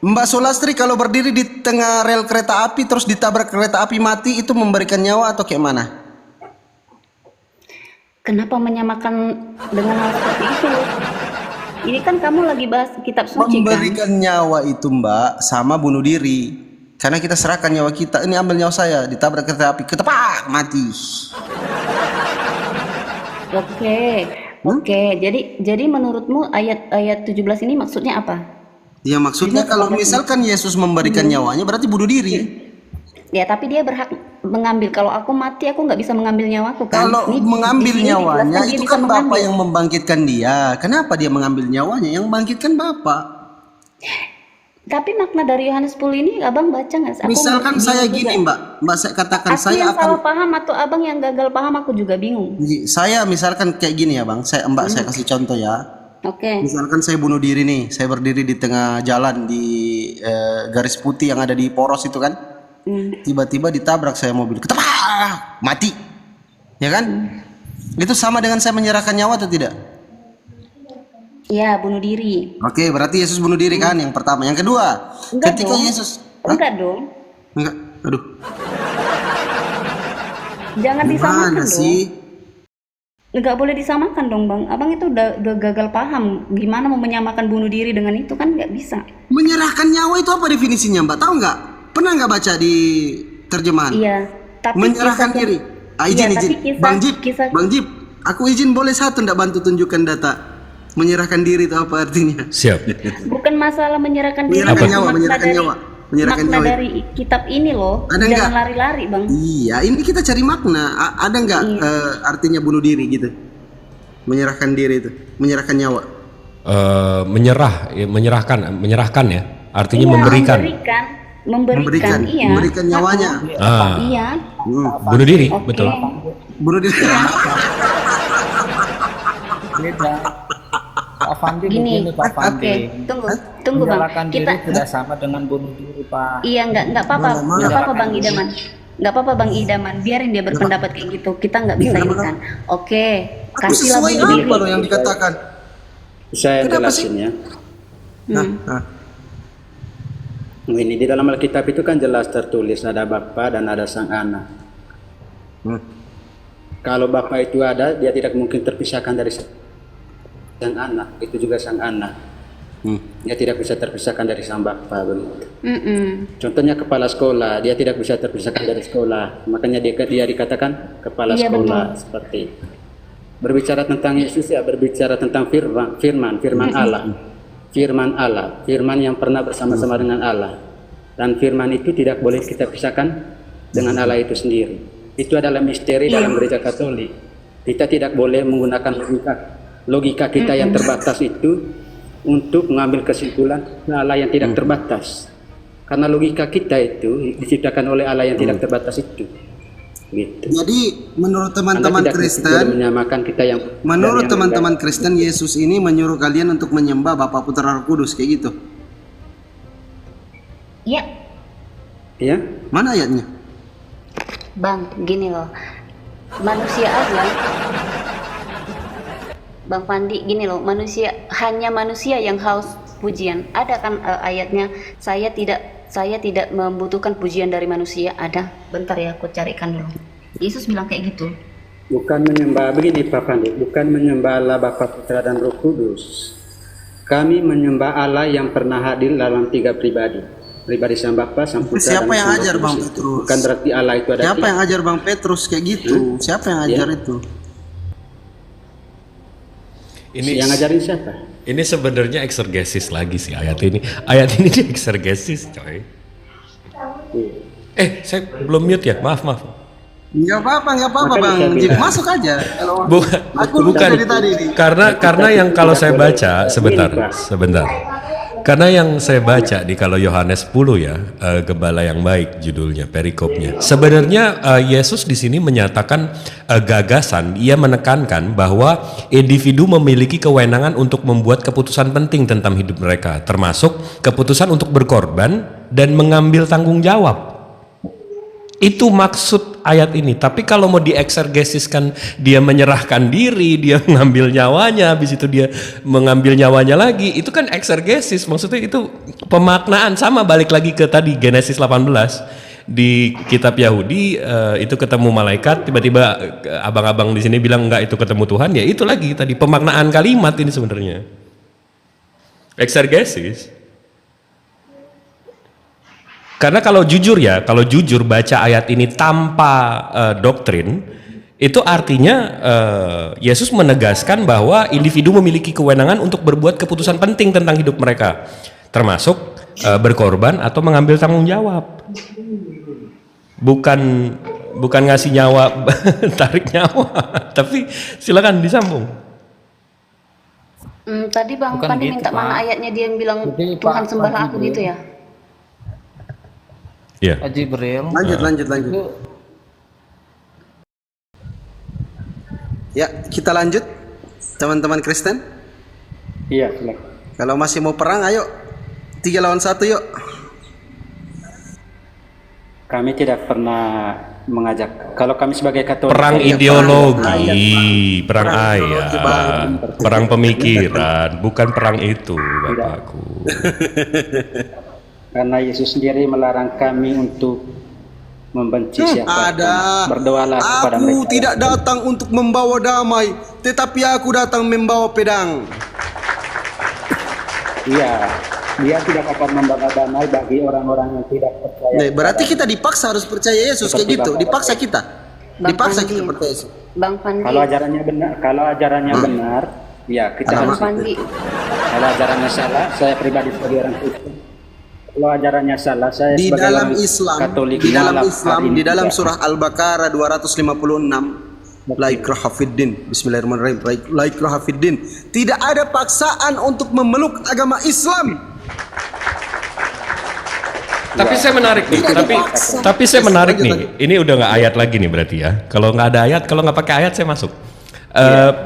Mbak Sulastri kalau berdiri di tengah rel kereta api terus ditabrak kereta api mati, itu memberikan nyawa atau kayak mana? Kenapa menyamakan dengan hal seperti itu? Ini kan kamu lagi bahas kitab suci kan? Memberikan nyawa itu Mbak sama bunuh diri. Karena kita serahkan nyawa kita. Ini ambil nyawa saya, ditabrak kereta api, ketepak mati. Oke. Jadi menurutmu ayat 17 ini maksudnya apa? Ya maksudnya kalau misalkan Yesus memberikan nyawanya berarti bunuh diri. Ya tapi dia berhak mengambil. Kalau aku mati aku nggak bisa mengambil nyawaku kan? Kalau Ini mengambil di sini nyawanya dijelaskan dia itu bisa kan Bapak mengambil. yang membangkitkan dia. Kenapa dia mengambil nyawanya? Yang membangkitkan Bapak. Tapi makna dari Yohanes 10 ini abang baca nggak? Aku Misalkan bingung saya juga. gini Mbak saya katakan Aku saya yang akan salah paham atau abang yang gagal paham aku juga bingung. saya misalkan kayak gini ya Bang. Saya kasih contoh ya. Oke. Misalkan saya bunuh diri nih, saya berdiri di tengah jalan di garis putih yang ada di poros itu kan. tiba-tiba ditabrak saya mobil, ketabrak, mati, ya kan? Itu sama dengan saya menyerahkan nyawa atau tidak? Ya, bunuh diri. Oke, berarti Yesus bunuh diri kan? Yang pertama, yang kedua, Enggak ketika dong. Yesus, Enggak dong. enggak, aduh, Jangan disamakan gimana dong. sih? Nggak boleh disamakan dong, Bang. Abang itu udah gagal paham. Gimana mau menyamakan bunuh diri dengan itu, kan nggak bisa. Menyerahkan nyawa itu apa definisinya, Mbak? Tahu nggak? Pernah nggak baca di terjemahan? Iya, tapi Menyerahkan kisah- diri. Iya, Izin. tapi kisah- Bang Jip, kisah- Bang Jip, aku izin boleh satu ndak bantu tunjukkan data. Menyerahkan diri itu apa artinya? Siap. bukan masalah menyerahkan diri. Menyerahkan tapi nyawa, makna menyerahkan dari- nyawa. Menyerahkan makna nyawa. dari kitab ini loh. Ada Jangan nggak? lari-lari, Bang. Iya, ini kita cari makna. Ada nggak Iya. artinya bunuh diri gitu? Menyerahkan diri itu, menyerahkan nyawa. Menyerahkan ya. Artinya Iya, memberikan. memberikan, iya. Memberikan nyawanya. Iya. Bunuh diri, Oke. betul. Bunuh diri. Beda. Pak Fandi Gini, begini Pak Fandi. oke, tunggu Bang. Menyerahkan Kita diri tidak sama dengan bunuh diri Pak. iya nggak apa-apa, nggak apa-apa Bang Idaman. Nggak apa-apa Bang Idaman, biarin dia berpendapat kayak gitu. Kita nggak bisa irikan. Oke, Aku kasihlah sesuai bunuh diri. apa loh yang dikatakan? Saya Kenapa jelasin ya. Nah. Ini di dalam Alkitab itu kan jelas tertulis ada Bapa dan ada Sang Anak. Kalau Bapa itu ada, dia tidak mungkin terpisahkan dari Sang Anak. Itu juga Sang Anak. Dia tidak bisa terpisahkan dari Sang Bapa begitu. Contohnya kepala sekolah, dia tidak bisa terpisahkan dari sekolah. Makanya dia dikatakan kepala Iya, sekolah betul. seperti itu. Berbicara tentang Yesus ya berbicara tentang firman Allah. Firman Allah, firman yang pernah bersama-sama dengan Allah. Dan firman itu tidak boleh kita pisahkan dengan Allah itu sendiri. Itu adalah misteri dalam gereja Katolik. Kita tidak boleh menggunakan logika kita yang terbatas itu untuk mengambil kesimpulan Allah yang tidak terbatas. Karena logika kita itu diciptakan oleh Allah yang tidak terbatas itu. Gitu. Jadi menurut teman-teman Anda tidak boleh Kristen, menyamakan kita yang menurut yang teman-teman Kristen, Yesus ini menyuruh kalian untuk menyembah Bapa, Putra, Roh Kudus kayak gitu. Iya, ya. Mana ayatnya? Bang, gini loh. Manusia aja. Bang Pandi, gini loh, hanya manusia yang haus pujian. Ada kan ayatnya, saya tidak membutuhkan pujian dari manusia. Ada. Bentar ya, aku carikan dulu. Yesus bilang kayak gitu. Bukan menyembah begini Pak Pandi, bukan menyembah Allah Bapa, Putra dan Roh Kudus. Kami menyembah Allah yang pernah hadir dalam 3 pribadi. Pribadi Sang Bapa, Sang Putra Siapa dan yang Sang Roh ajar Kudus Bang itu. Petrus? Bukan berarti Allah itu ada Siapa tiga. yang ajar Bang Petrus kayak gitu? Siapa yang ajar itu? Ini Yang ngajarin siapa? Ini sebenarnya eksergesis lagi sih ayat ini. Ayat ini di eksergesis, coy. Saya belum mute ya. Maaf. Nggak apa-apa Makanya Bang. saya Jip, bilang. masuk aja. Kalau aku Bukan. dari tadi nih. Karena yang kalau saya baca sebentar. Karena yang saya baca di kalau Yohanes 10 ya, Gembala yang Baik judulnya, perikopnya. Sebenarnya Yesus di sini menyatakan gagasan, ia menekankan bahwa individu memiliki kewenangan untuk membuat keputusan penting tentang hidup mereka, termasuk keputusan untuk berkorban dan mengambil tanggung jawab. Itu maksud ayat ini. Tapi kalau mau dieksergesiskan, dia menyerahkan diri, dia mengambil nyawanya, habis itu dia mengambil nyawanya lagi, itu kan eksergesis. Maksudnya itu pemaknaan, sama balik lagi ke tadi Genesis 18 di kitab Yahudi, itu ketemu malaikat, tiba-tiba abang-abang di sini bilang enggak, itu ketemu Tuhan. Ya itu lagi tadi pemaknaan kalimat ini sebenarnya eksergesis. Karena kalau jujur baca ayat ini tanpa doktrin, itu artinya Yesus menegaskan bahwa individu memiliki kewenangan untuk berbuat keputusan penting tentang hidup mereka, termasuk berkorban atau mengambil tanggung jawab. Bukan ngasih nyawa, tarik nyawa, tapi silakan disambung. Tadi Bang Bukan Pandi gitu, minta Pak. mana ayatnya dia yang bilang Jadi, Tuhan Pak sembahlah Pandi aku gitu ya? Ya. Pak Jibril. Lanjut. Itu Ya, kita lanjut. Teman-teman Kristen, Iya, silakan. kalau masih mau perang, ayo 3 lawan 1 yuk. Kami tidak pernah mengajak. Kalau kami sebagai Katolik, Perang ideologi, perang ayat, perang pemikiran, bukan perang itu, Bapakku. karena Yesus sendiri melarang kami untuk membenci siapa. Berdoalah kepada Aku mereka. tidak datang untuk membawa damai, tetapi aku datang membawa pedang. Iya, dia tidak akan membawa damai bagi orang-orang yang tidak percaya. Nah, berarti kita dipaksa harus percaya Yesus kayak Seperti gitu, Bapak dipaksa kita. Bang Dipaksa Pandi. kita percaya Yesus. Bang Pandi. Kalau ajarannya benar, ya kita Bang harus Pandi. ikuti. Kalau ajarannya salah, saya pribadi sebagai orang Kristen. Kalau ajarannya salah, saya Di sebagai dalam orang Islam, Katolik di dalam menolak Islam, hari ini di dalam juga. surah Al-Baqarah 256, la ikraha fiddin. Bismillahirrahmanirrahim. La ikraha fiddin. Tidak ada paksaan untuk memeluk agama Islam. Tapi saya menarik nih, tapi saya menarik nih. Ini udah nggak ayat lagi nih berarti ya. Kalau nggak ada ayat, kalau nggak pakai ayat saya masuk.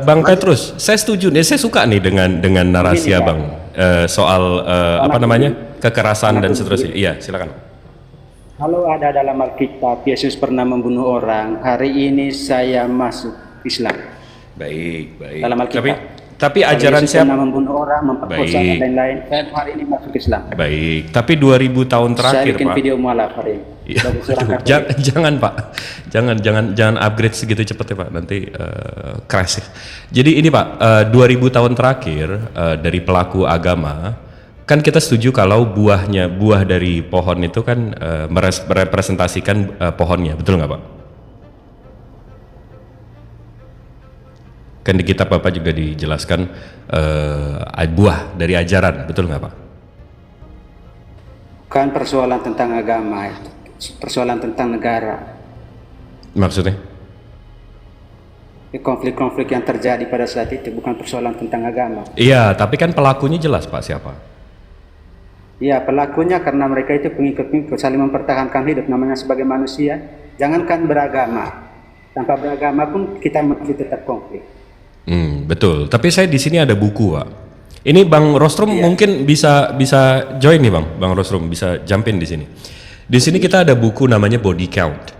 Bang Petrus, saya setuju nih, saya suka nih dengan narasi Begini, Abang soal apa namanya kekerasan dan seterusnya. Iya, silakan. Kalau ada dalam Alkitab, Yesus pernah membunuh orang. Hari ini saya masuk Islam. Baik, baik. Dalam Alkitab. Tapi Kalau ajaran Yesus siapa? pernah membunuh orang, memperkosa Baik. dan lain-lain. Saya hari ini masuk Islam. Baik, tapi 2000 tahun Saya terakhir, bikin Pak. video mualaf hari ini. Iya, Dari seorang aduh, Katolik. jangan Pak, jangan upgrade segitu cepet ya Pak, nanti crash ya. Jadi ini Pak, 2000 tahun terakhir dari pelaku agama, kan kita setuju kalau buah dari pohon itu kan merepresentasikan pohonnya, betul nggak Pak? Kan di kitab Bapak juga dijelaskan buah dari ajaran, betul nggak Pak? Bukan persoalan tentang agama, persoalan tentang negara. Maksudnya? Konflik-konflik yang terjadi pada saat itu bukan persoalan tentang agama. Iya, tapi kan pelakunya jelas Pak siapa? Ya, pelakunya karena mereka itu pengikut-pengikut saling mempertahankan hidup namanya sebagai manusia. Jangankan beragama, tanpa beragama pun kita masih tetap konflik. Betul. Tapi saya di sini ada buku, Pak. Ini Bang Rostrum mungkin bisa join nih, Bang Rostrum bisa jump in di sini. Di sini kita ada buku namanya Body Count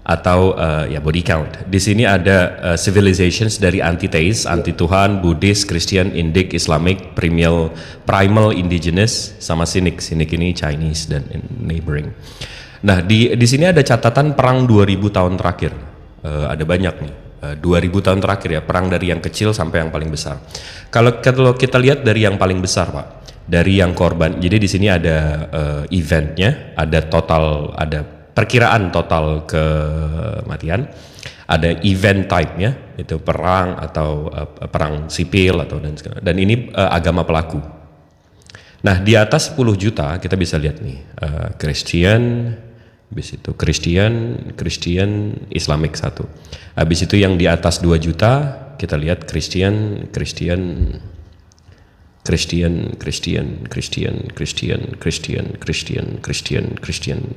atau ya Body Count. Di sini ada civilizations dari anti-theist, anti-Tuhan, Buddhis, Christian, Indic, Islamic, primal, indigenous, sama Cynic. Cynic ini Chinese dan neighboring. Nah, di sini ada catatan perang 2000 tahun terakhir. Ada banyak nih. 2000 tahun terakhir ya, perang dari yang kecil sampai yang paling besar. Kalau kita lihat dari yang paling besar, Pak, dari yang korban. Jadi di sini ada eventnya, ada perkiraan total kematian, ada event type-nya, itu perang atau perang sipil atau dan ini agama pelaku. Nah, di atas 10 juta kita bisa lihat nih Christian, habis itu Christian, Islamic 1. Habis itu yang di atas 2 juta kita lihat Christian,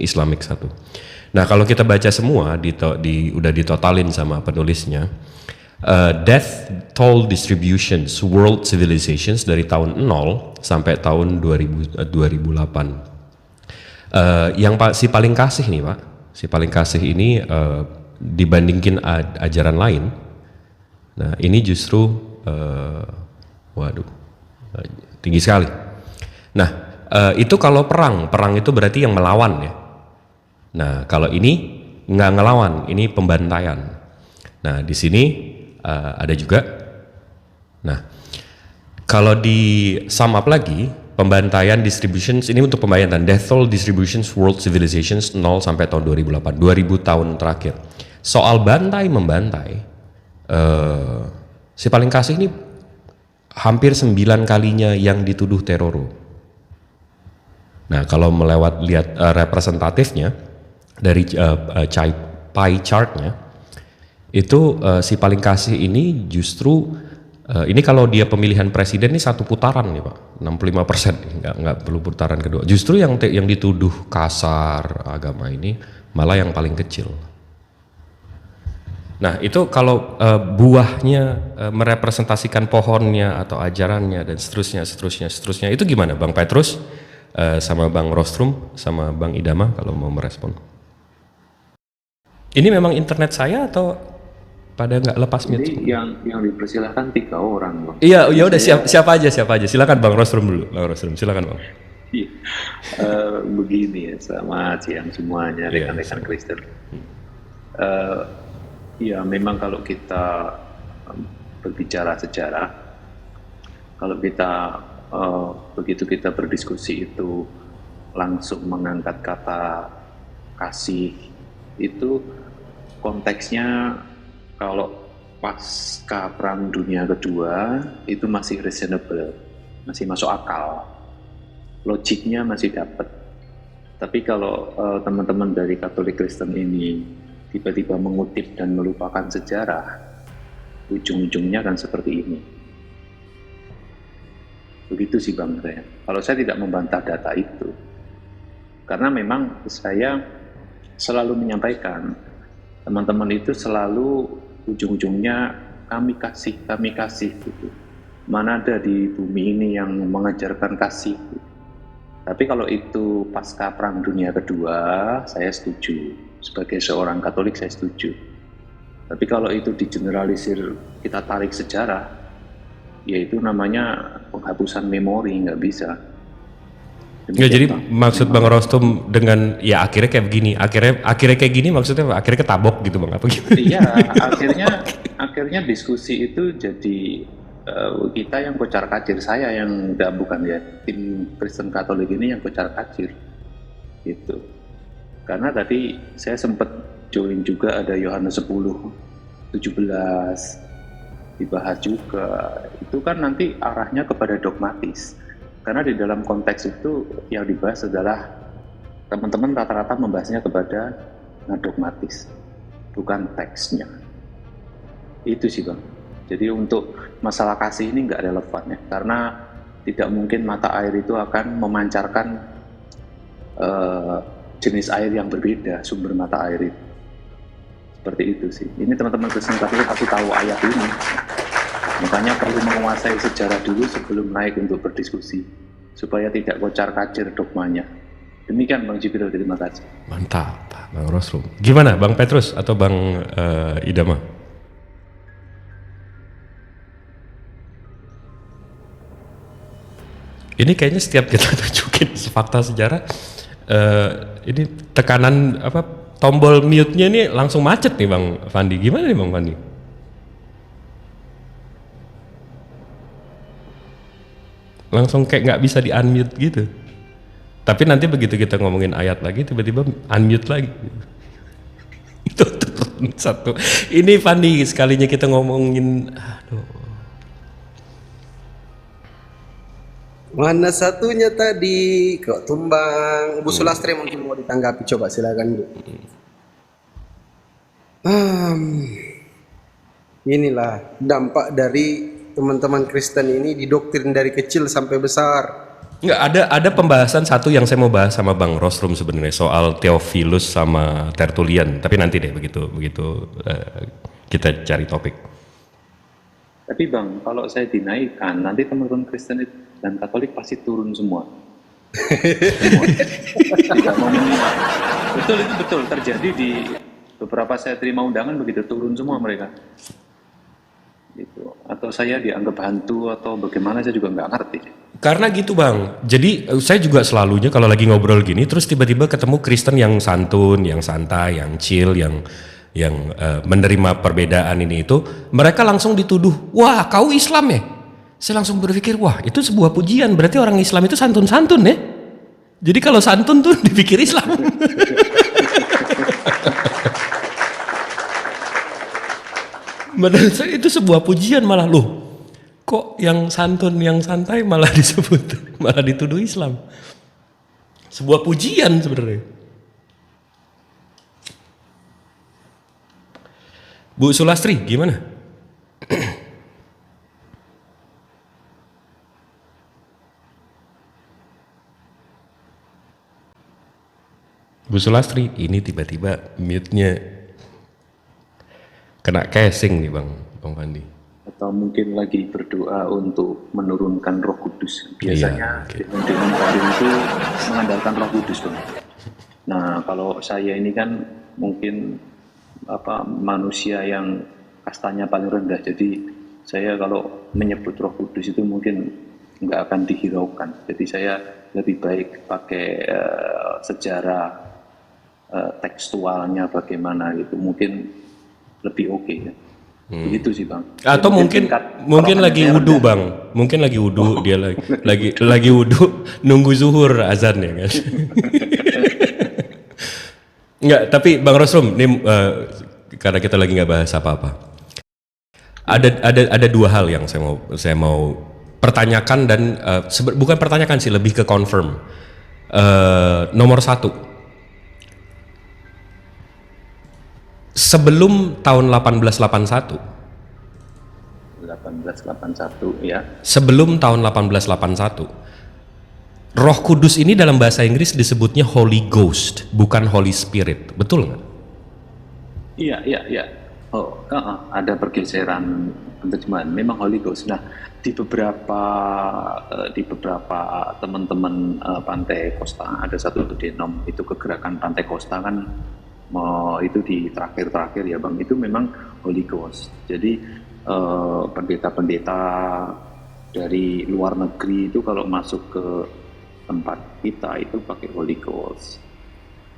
Islamic 1. Nah, kalau kita baca semua udah ditotalin sama penulisnya, death toll distributions world civilizations dari tahun 0 sampai tahun 2008. Yang si paling kasih nih Pak, si paling kasih ini dibandingin ajaran lain. Nah, ini justru tinggi sekali. Nah, itu kalau perang itu berarti yang melawan ya. Nah, kalau ini nggak ngelawan, ini pembantaian. Nah, di sini ada juga. Nah, kalau di sum up lagi, pembantaian distributions ini untuk pembantaian death toll distributions world civilizations 0 sampai tahun 2008, 2000 tahun terakhir. Soal membantai, si paling kasih ini hampir 9 kalinya yang dituduh teror. Nah, kalau lihat representatifnya dari pie chartnya, itu si paling kasih ini justru ini kalau dia pemilihan presiden ini satu putaran nih Pak, 65%, nggak perlu putaran kedua. Justru yang dituduh kasar agama ini malah yang paling kecil. Nah, itu kalau buahnya merepresentasikan pohonnya atau ajarannya dan seterusnya, itu gimana Bang Petrus sama Bang Rostrum sama Bang Idama kalau mau merespon? Ini memang internet saya atau pada nggak lepas mute? Ini yang dipersilahkan 3 orang, Bang. Iya, ya udah siapa aja. Silakan Bang Rostrum dulu. Bang Rostrum, silakan Bang. Iya. Begini ya, selamat siang semuanya rekan-rekan Kristen. Ya memang kalau kita berbicara sejarah, kalau kita begitu kita berdiskusi itu langsung mengangkat kata kasih, itu konteksnya kalau pasca Perang Dunia Kedua itu masih reasonable, masih masuk akal, logiknya masih dapat. Tapi kalau teman-teman dari Katolik Kristen ini tiba-tiba mengutip dan melupakan sejarah, ujung-ujungnya kan seperti ini. Begitu sih Bang saya. Kalau saya tidak membantah data itu, karena memang saya selalu menyampaikan, teman-teman itu selalu ujung-ujungnya kami kasih gitu. Mana ada di bumi ini yang mengajarkan kasih. Tapi kalau itu pasca Perang Dunia Kedua, saya setuju. Sebagai seorang Katolik saya setuju. Tapi kalau itu digeneralisir, kita tarik sejarah, yaitu namanya penghapusan memori, nggak bisa. Nggak, jadi maksud Bang Rostum dengan ya akhirnya kayak begini, akhirnya kayak gini maksudnya akhirnya ketabok gitu Bang, apa gitu? Iya, akhirnya diskusi itu jadi kita yang kocar kacir, saya yang bukan ya tim Kristen Katolik ini yang kocar kacir gitu. Karena tadi saya sempat join juga ada Yohanes 10, 17 dibahas juga. Itu kan nanti arahnya kepada dogmatis. Karena di dalam konteks itu yang dibahas adalah teman-teman rata-rata membahasnya kepada dogmatis, bukan teksnya. Itu sih Bang. Jadi untuk masalah kasih ini nggak relevan ya, karena tidak mungkin mata air itu akan memancarkan jenis air yang berbeda, sumber mata air itu. Seperti itu sih. Ini teman-teman Kristen Katolik pasti tahu ayat ini. Makanya perlu menguasai sejarah dulu sebelum naik untuk berdiskusi, supaya tidak kocar-kacir dogmanya. Demikian Bang Jibril, terima kasih. Mantap, Bang Rosrum. Gimana Bang Petrus atau Bang Idama? Ini kayaknya setiap kita tunjukin fakta sejarah, ini tekanan tombol mute-nya ini langsung macet nih Bang Fandi. Gimana nih Bang Fandi? Langsung kayak nggak bisa di unmute gitu. Tapi nanti begitu kita ngomongin ayat lagi tiba-tiba unmute lagi. Itu satu. Ini Fandi sekalinya kita ngomongin, aduh. Mana satunya tadi kok tumbang? Bu Sulastri mungkin mau ditanggapi, coba silakan Bu. Inilah dampak dari teman-teman Kristen ini didoktrin dari kecil sampai besar. Nggak, ada pembahasan satu yang saya mau bahas sama Bang Rostrum sebenarnya soal Theophilus sama Tertullian, tapi nanti deh begitu kita cari topik. Tapi Bang, kalau saya dinaikkan, nanti teman-teman Kristen dan Katolik pasti turun semua. Tidak mau menyimak. Betul, itu betul terjadi di beberapa saya terima undangan, begitu turun semua mereka. Gitu. Atau saya dianggap hantu atau bagaimana, saya juga nggak ngerti. Karena gitu Bang, jadi saya juga selalunya kalau lagi ngobrol gini terus tiba-tiba ketemu Kristen yang santun, yang santai, yang chill, yang menerima perbedaan ini itu, mereka langsung dituduh, wah kau Islam ya? Saya langsung berpikir, wah itu sebuah pujian, berarti orang Islam itu santun-santun ya? Jadi kalau santun tuh dipikir Islam. Menurut saya itu sebuah pujian, malah loh, kok yang santun, yang santai malah disebut, malah dituduh Islam. Sebuah pujian sebenarnya. Bu Sulastri, gimana? Bu Sulastri, ini tiba-tiba mute-nya kena casing nih Bang Fandi. Atau mungkin lagi berdoa untuk menurunkan Roh Kudus. Biasanya demon-demon baru itu mengandalkan Roh Kudus Bang. Nah kalau saya ini kan mungkin manusia yang kastanya paling rendah. Jadi saya kalau menyebut Roh Kudus itu mungkin nggak akan dihiraukan. Jadi saya lebih baik pakai sejarah tekstualnya bagaimana gitu, mungkin lebih oke ya. Begitu sih Bang. Atau mungkin lagi wudu Bang, mungkin lagi wudu dia lagi wudu nunggu zuhur azan ya kan. Enggak, tapi Bang Rosrum ini karena kita lagi nggak bahas apa-apa. Ada dua hal yang saya mau pertanyakan dan bukan pertanyakan sih, lebih ke confirm. Nomor satu, sebelum tahun 1881 ya. Sebelum tahun 1881, Roh Kudus ini dalam bahasa Inggris disebutnya Holy Ghost, bukan Holy Spirit, betul nggak? Iya. Ada pergeseran penerjemahan. Memang Holy Ghost. Nah, di beberapa teman-teman Pantai Costa ada satu denom itu kegerakan Pantai Costa kan, itu di terakhir ya Bang, itu memang Holy Ghost. Jadi pendeta-pendeta dari luar negeri itu kalau masuk ke tempat kita itu pakai Holy Ghost.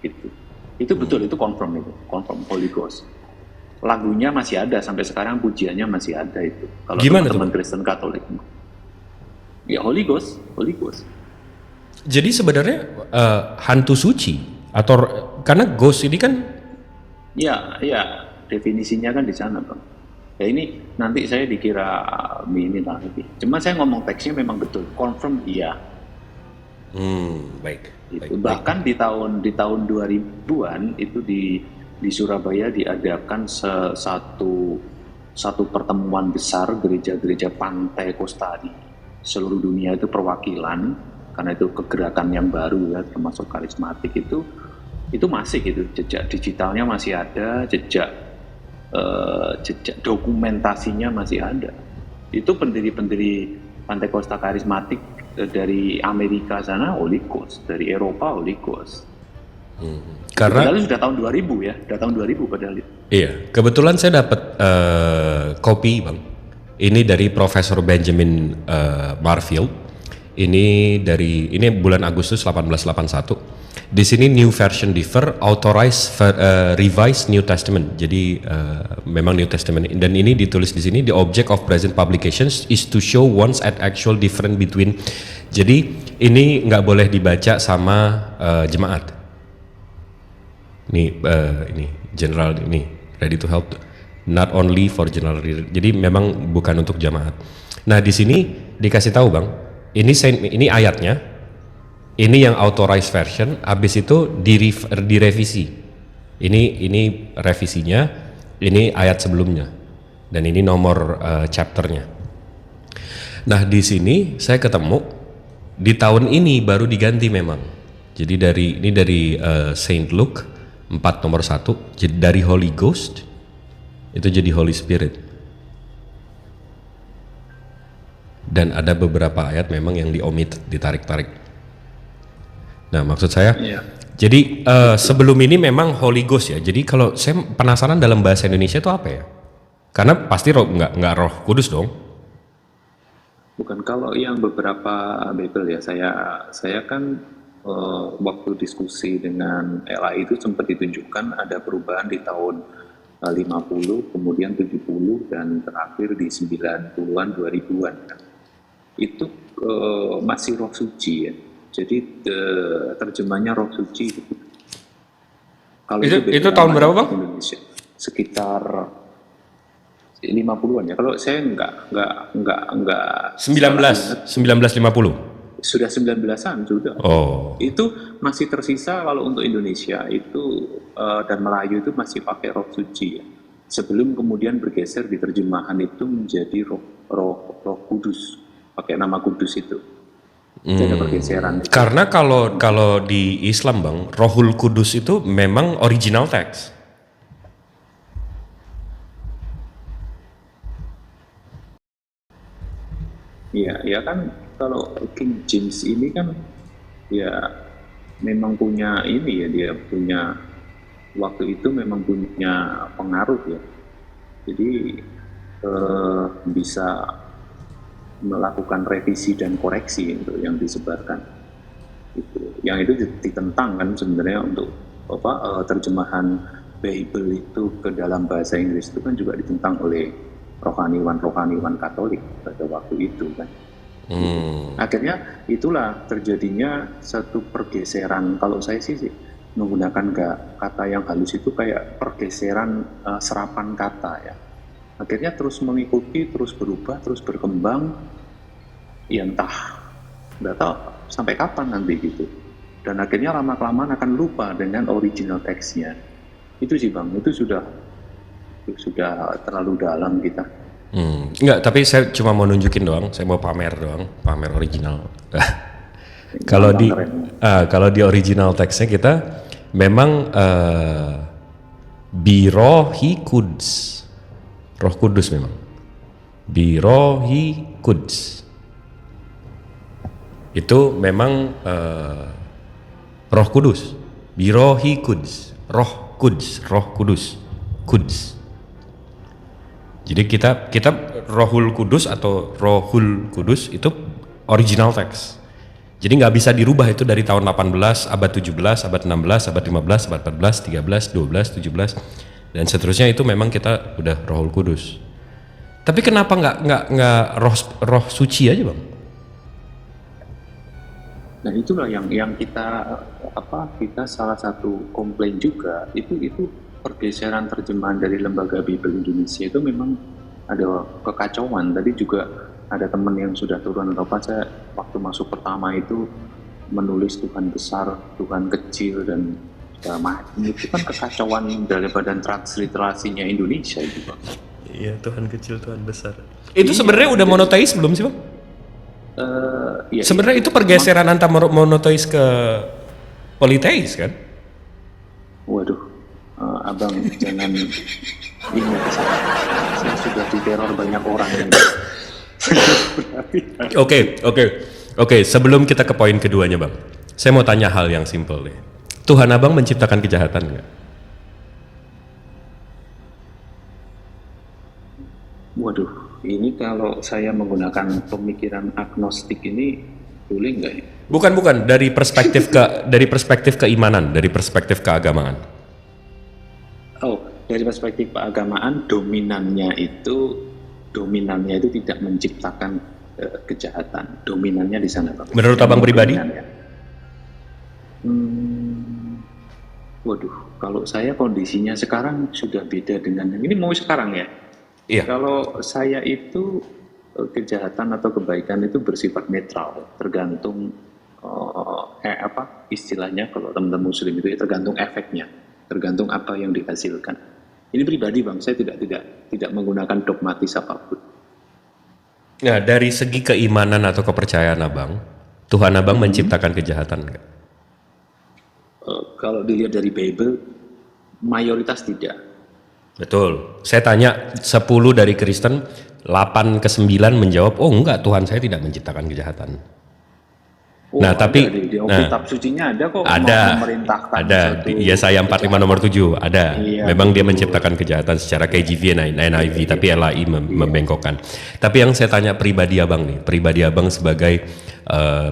Itu betul, itu confirm Holy Ghost. Lagunya masih ada sampai sekarang, pujiannya masih ada itu. Kalau teman-teman Kristen Katolik, ya Holy Ghost. Jadi sebenarnya hantu suci atau karena ghost ini kan? Ya, definisinya kan di sana Bang. Ya ini nanti saya dikira ini lah lebih. Cuma saya ngomong teksnya memang betul, confirm iya. Baik. Bahkan di tahun 2000-an itu di Surabaya diadakan satu pertemuan besar gereja-gereja Pantai Costa di seluruh dunia, itu perwakilan karena itu kegerakan yang baru ya, termasuk karismatik itu masih gitu, jejak digitalnya masih ada, jejak dokumentasinya masih ada. Itu pendiri-pendiri Pantai Costa karismatik dari Amerika sana Holy Ghost, dari Eropa Holy Ghost. Karena padahal sudah tahun 2000 ya, sudah tahun 2000 padahal itu. Iya, kebetulan saya dapat kopi Bang. Ini dari Profesor Benjamin Marfield. Ini bulan Agustus 1881. Di sini New Version Differ, Authorized Revised New Testament. Jadi memang New Testament, dan ini ditulis di sini, the object of present publications is to show one's at actual difference between. Jadi ini nggak boleh dibaca sama jemaat. Ini general ini ready to help, not only for general reader. Jadi memang bukan untuk jemaat. Nah di sini dikasih tahu Bang, ini ayatnya. Ini yang authorized version, habis itu direvisi. Ini revisinya, ini ayat sebelumnya, dan ini nomor chapternya. Nah di sini saya ketemu di tahun ini baru diganti memang. Jadi dari Saint Luke 4 nomor 1, jadi dari Holy Ghost itu jadi Holy Spirit. Dan ada beberapa ayat memang yang diomit, ditarik-tarik. Nah maksud saya, jadi sebelum ini memang Holy Ghost ya. Jadi kalau saya penasaran dalam bahasa Indonesia itu apa ya? Karena pasti nggak Roh Kudus dong. Bukan, kalau yang beberapa Bible ya, saya kan waktu diskusi dengan LA itu sempat ditunjukkan ada perubahan di tahun 50, kemudian 70, dan terakhir di 90-an, 2000-an. Itu masih Roh Suci ya. Jadi terjemahnya Roh Suci. Kalau itu tahun berapa Bang? Indonesia sekitar 50-an ya. Kalau saya enggak 1950. Sudah 19-an sudah. Oh. Itu masih tersisa kalau untuk Indonesia itu dan Melayu itu masih pakai Roh Suci ya. Sebelum kemudian bergeser di terjemahan itu menjadi Roh Kudus, pakai nama Kudus itu. Ada pergeseran. Karena kalau di Islam Bang, Rohul Kudus itu memang original text. Iya, ya kan kalau King James ini kan ya memang punya ini ya, dia punya waktu itu memang punya pengaruh ya. Jadi bisa melakukan revisi dan koreksi untuk yang disebarkan. Yang itu ditentang kan sebenarnya untuk terjemahan Bible itu ke dalam bahasa Inggris itu kan juga ditentang oleh rohaniwan Katolik pada waktu itu kan. Akhirnya itulah terjadinya satu pergeseran. Kalau saya sih menggunakan kata yang halus itu kayak pergeseran serapan kata ya. Akhirnya terus mengikuti, terus berubah, terus berkembang. Ya entah, nggak tahu sampai kapan nanti gitu. Dan akhirnya lama-kelamaan akan lupa dengan original teksnya. Itu sih Bang, itu sudah terlalu dalam kita. Enggak, tapi saya cuma mau nunjukin doang, saya mau pamer doang, pamer original. Kalau di original teksnya kita memang birohi kuds, Roh Kudus memang. Birohi kuds. Itu memang Roh Kudus. Birohi kuds, Roh Kuds, Roh Kudus, Kuds. Jadi kita Rohul Kudus atau Rohul Kudus itu original text. Jadi nggak bisa dirubah itu dari tahun 18, abad 17, abad 16, abad 15, abad 14, 13, 12, 17 dan seterusnya itu memang kita udah Rohul Kudus. Tapi kenapa nggak roh suci aja Bang? Nah itulah yang kita salah satu komplain juga itu pergeseran terjemahan dari Lembaga Bible Indonesia itu memang ada kekacauan. Tadi juga ada teman yang sudah turun Eropa, saya waktu masuk pertama itu menulis Tuhan besar, Tuhan kecil dan segala macam. Itu kan kekacauan daripada transliterasinya Indonesia itu Bang. Iya, Tuhan kecil, Tuhan besar. Itu sebenarnya udah monoteis belum sih Bang? Iya, sebenarnya itu pergeseran antara monoteis ke politeis kan? Waduh. Abang jangan ini saya sudah diteror banyak orang ini. Oke, sebelum kita ke poin keduanya Bang, saya mau tanya hal yang simpel deh. Tuhan Abang menciptakan kejahatan nggak? Waduh, ini kalau saya menggunakan pemikiran agnostik ini boleh nggak ya? Bukan, dari perspektif keimanan, dari perspektif keagamaan. Oh, dari perspektif keagamaan dominannya itu tidak menciptakan kejahatan. Dominannya di sana Pak. Menurut Abang pribadi? Waduh, kalau saya kondisinya sekarang sudah beda dengan yang ini mau sekarang ya. Iya. Kalau saya itu kejahatan atau kebaikan itu bersifat netral, tergantung istilahnya kalau teman-teman Muslim itu ya, tergantung efeknya. Tergantung apa yang dihasilkan. Ini pribadi Bang, saya tidak menggunakan dogmatis apapun. Nah, dari segi keimanan atau kepercayaan Abang, Tuhan Abang menciptakan kejahatan nggak? Kalau dilihat dari Bible, mayoritas tidak. Betul. Saya tanya 10 dari Kristen, 8 ke 9 menjawab, oh enggak, Tuhan saya tidak menciptakan kejahatan. Oh, nah tapi di kitab sucinya ada kok memerintahkan ada di Yesaya 45 nomor 7 ada iya, memang dia menciptakan kejahatan secara KJV dan NIV tapi LAI membengkokkan. Tapi yang saya tanya pribadi Abang nih, pribadi Abang sebagai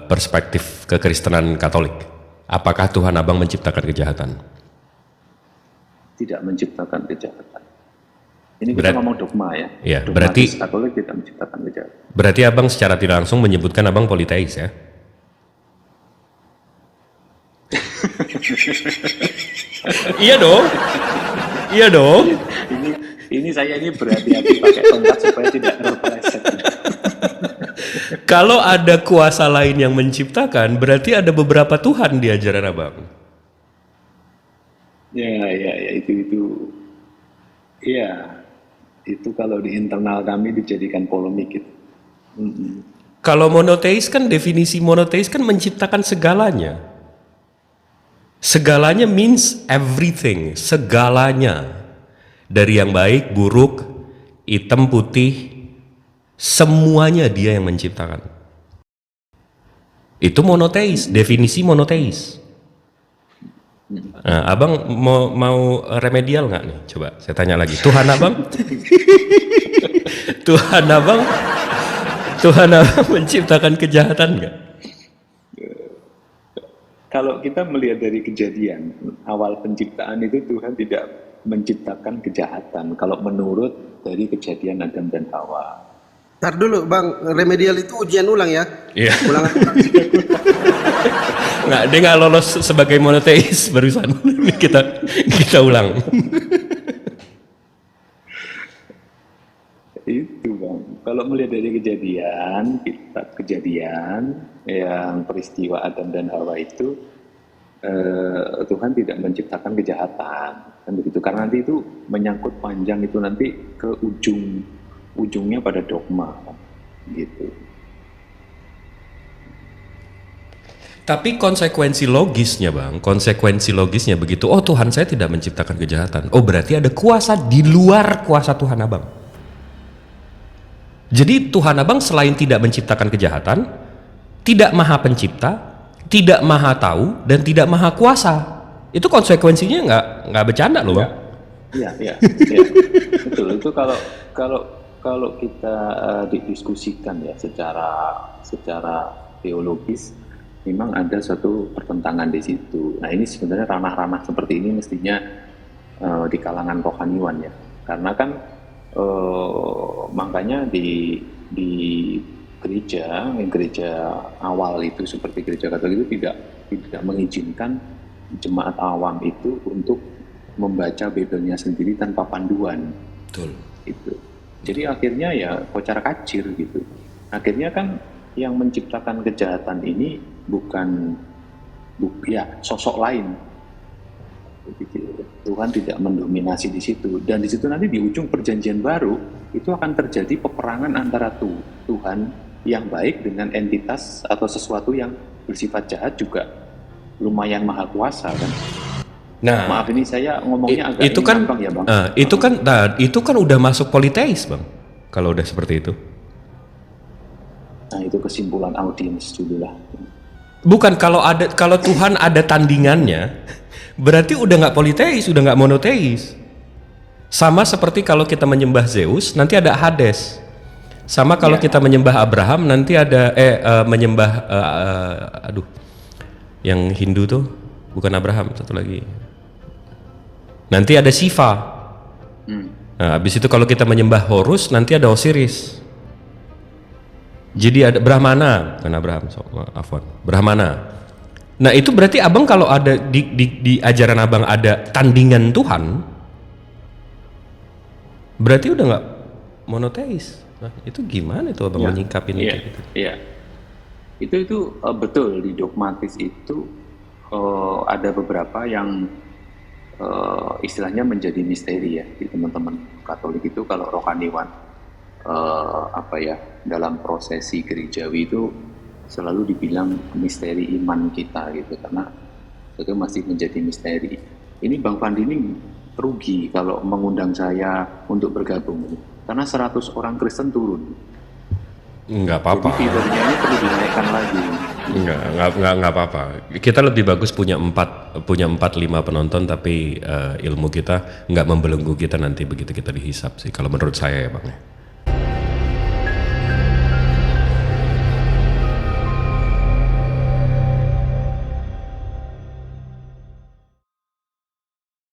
perspektif kekristenan Katolik, apakah Tuhan Abang menciptakan kejahatan? Tidak menciptakan kejahatan. Ini kita ngomong dogma ya. Iya, berarti Katolik tidak menciptakan kejahatan. Berarti Abang secara tidak langsung menyebutkan Abang politeis ya? Iya dong. Ini saya ini berhati-hati pakai tongkat supaya tidak terpeleset. Kalau ada kuasa lain yang menciptakan, berarti ada beberapa Tuhan di ajaran Abang. Ya itu. Iya, itu kalau di internal kami dijadikan polemik gitu. Kalau monoteis kan definisi monoteis kan menciptakan segalanya. Segalanya means everything, segalanya. Dari yang baik, buruk, hitam, putih, semuanya dia yang menciptakan. Itu monoteis, definisi monoteis. Nah, abang mau remedial nggak nih? Coba saya tanya lagi. Tuhan abang, Tuhan abang menciptakan kejahatan nggak? Kalau kita melihat dari kejadian awal penciptaan itu Tuhan tidak menciptakan kejahatan. Kalau menurut dari kejadian Adam dan Hawa. Ntar dulu Bang, remedial itu ujian ulang ya? Iya. Ulangan. Nggak, dia nggak lolos sebagai monoteis barusan. kita ulang. Itu Bang, kalau melihat dari kejadian yang peristiwa Adam dan Hawa itu, Tuhan tidak menciptakan kejahatan, kan begitu, karena nanti itu menyangkut panjang, itu nanti ke ujungnya pada dogma, gitu. Tapi konsekuensi logisnya Bang, begitu, oh Tuhan saya tidak menciptakan kejahatan, oh berarti ada kuasa di luar kuasa Tuhan abang. Jadi Tuhan abang selain tidak menciptakan kejahatan, tidak maha pencipta, tidak maha tahu, dan tidak maha kuasa. Itu konsekuensinya nggak bercanda loh Bang. Iya. Betul, itu kalau kita didiskusikan ya secara teologis, memang ada suatu pertentangan di situ. Nah, ini sebenarnya ranah-ranah seperti ini mestinya di kalangan rohaniwan ya. Karena kan makanya di gereja awal itu seperti gereja Katolik itu tidak mengizinkan jemaat awam itu untuk membaca Bibelnya sendiri tanpa panduan. Betul. Itu. Jadi akhirnya ya kocar kacir gitu. Akhirnya kan yang menciptakan kejahatan ini bukan sosok lain. Tuhan tidak mendominasi di situ, dan di situ nanti di ujung perjanjian baru itu akan terjadi peperangan antara Tuhan yang baik dengan entitas atau sesuatu yang bersifat jahat juga lumayan maha kuasa kan. Nah, maaf ini saya ngomongnya agak itu kan ngambang ya Bang. Itu kan udah masuk politeis Bang. Kalau udah seperti itu. Nah, itu kesimpulan audiens dulu lah. Bukan, kalau Tuhan ada tandingannya, berarti udah nggak politeis, udah nggak monoteis. Sama seperti kalau kita menyembah Zeus, nanti ada Hades. Sama kalau kita menyembah Abraham, nanti ada menyembah yang Hindu tuh bukan Abraham, satu lagi. Nanti ada Shiva. Nah, habis itu kalau kita menyembah Horus, nanti ada Osiris. Jadi ada Brahmana, bukan Abraham, afwan. Brahmana. Nah, itu berarti abang kalau ada di ajaran abang ada tandingan Tuhan, berarti udah nggak monoteis. Nah, itu gimana itu abang menyingkapin itu? Gitu? Iya. Itu betul, di dogmatis itu ada beberapa yang istilahnya menjadi misteri ya di teman-teman Katolik itu. Kalau rohaniwan dalam prosesi gerejawi itu selalu dibilang misteri iman kita gitu, karena itu masih menjadi misteri. Ini Bang Fandi ini rugi kalau mengundang saya untuk bergabung, karena 100 orang Kristen turun. Enggak apa-apa. Jadi fiturnya ini perlu dinaikkan lagi. Enggak apa-apa. Kita lebih bagus punya 4-5 penonton, tapi ilmu kita nggak membelenggu kita nanti begitu kita dihisap sih. Kalau menurut saya ya Bang.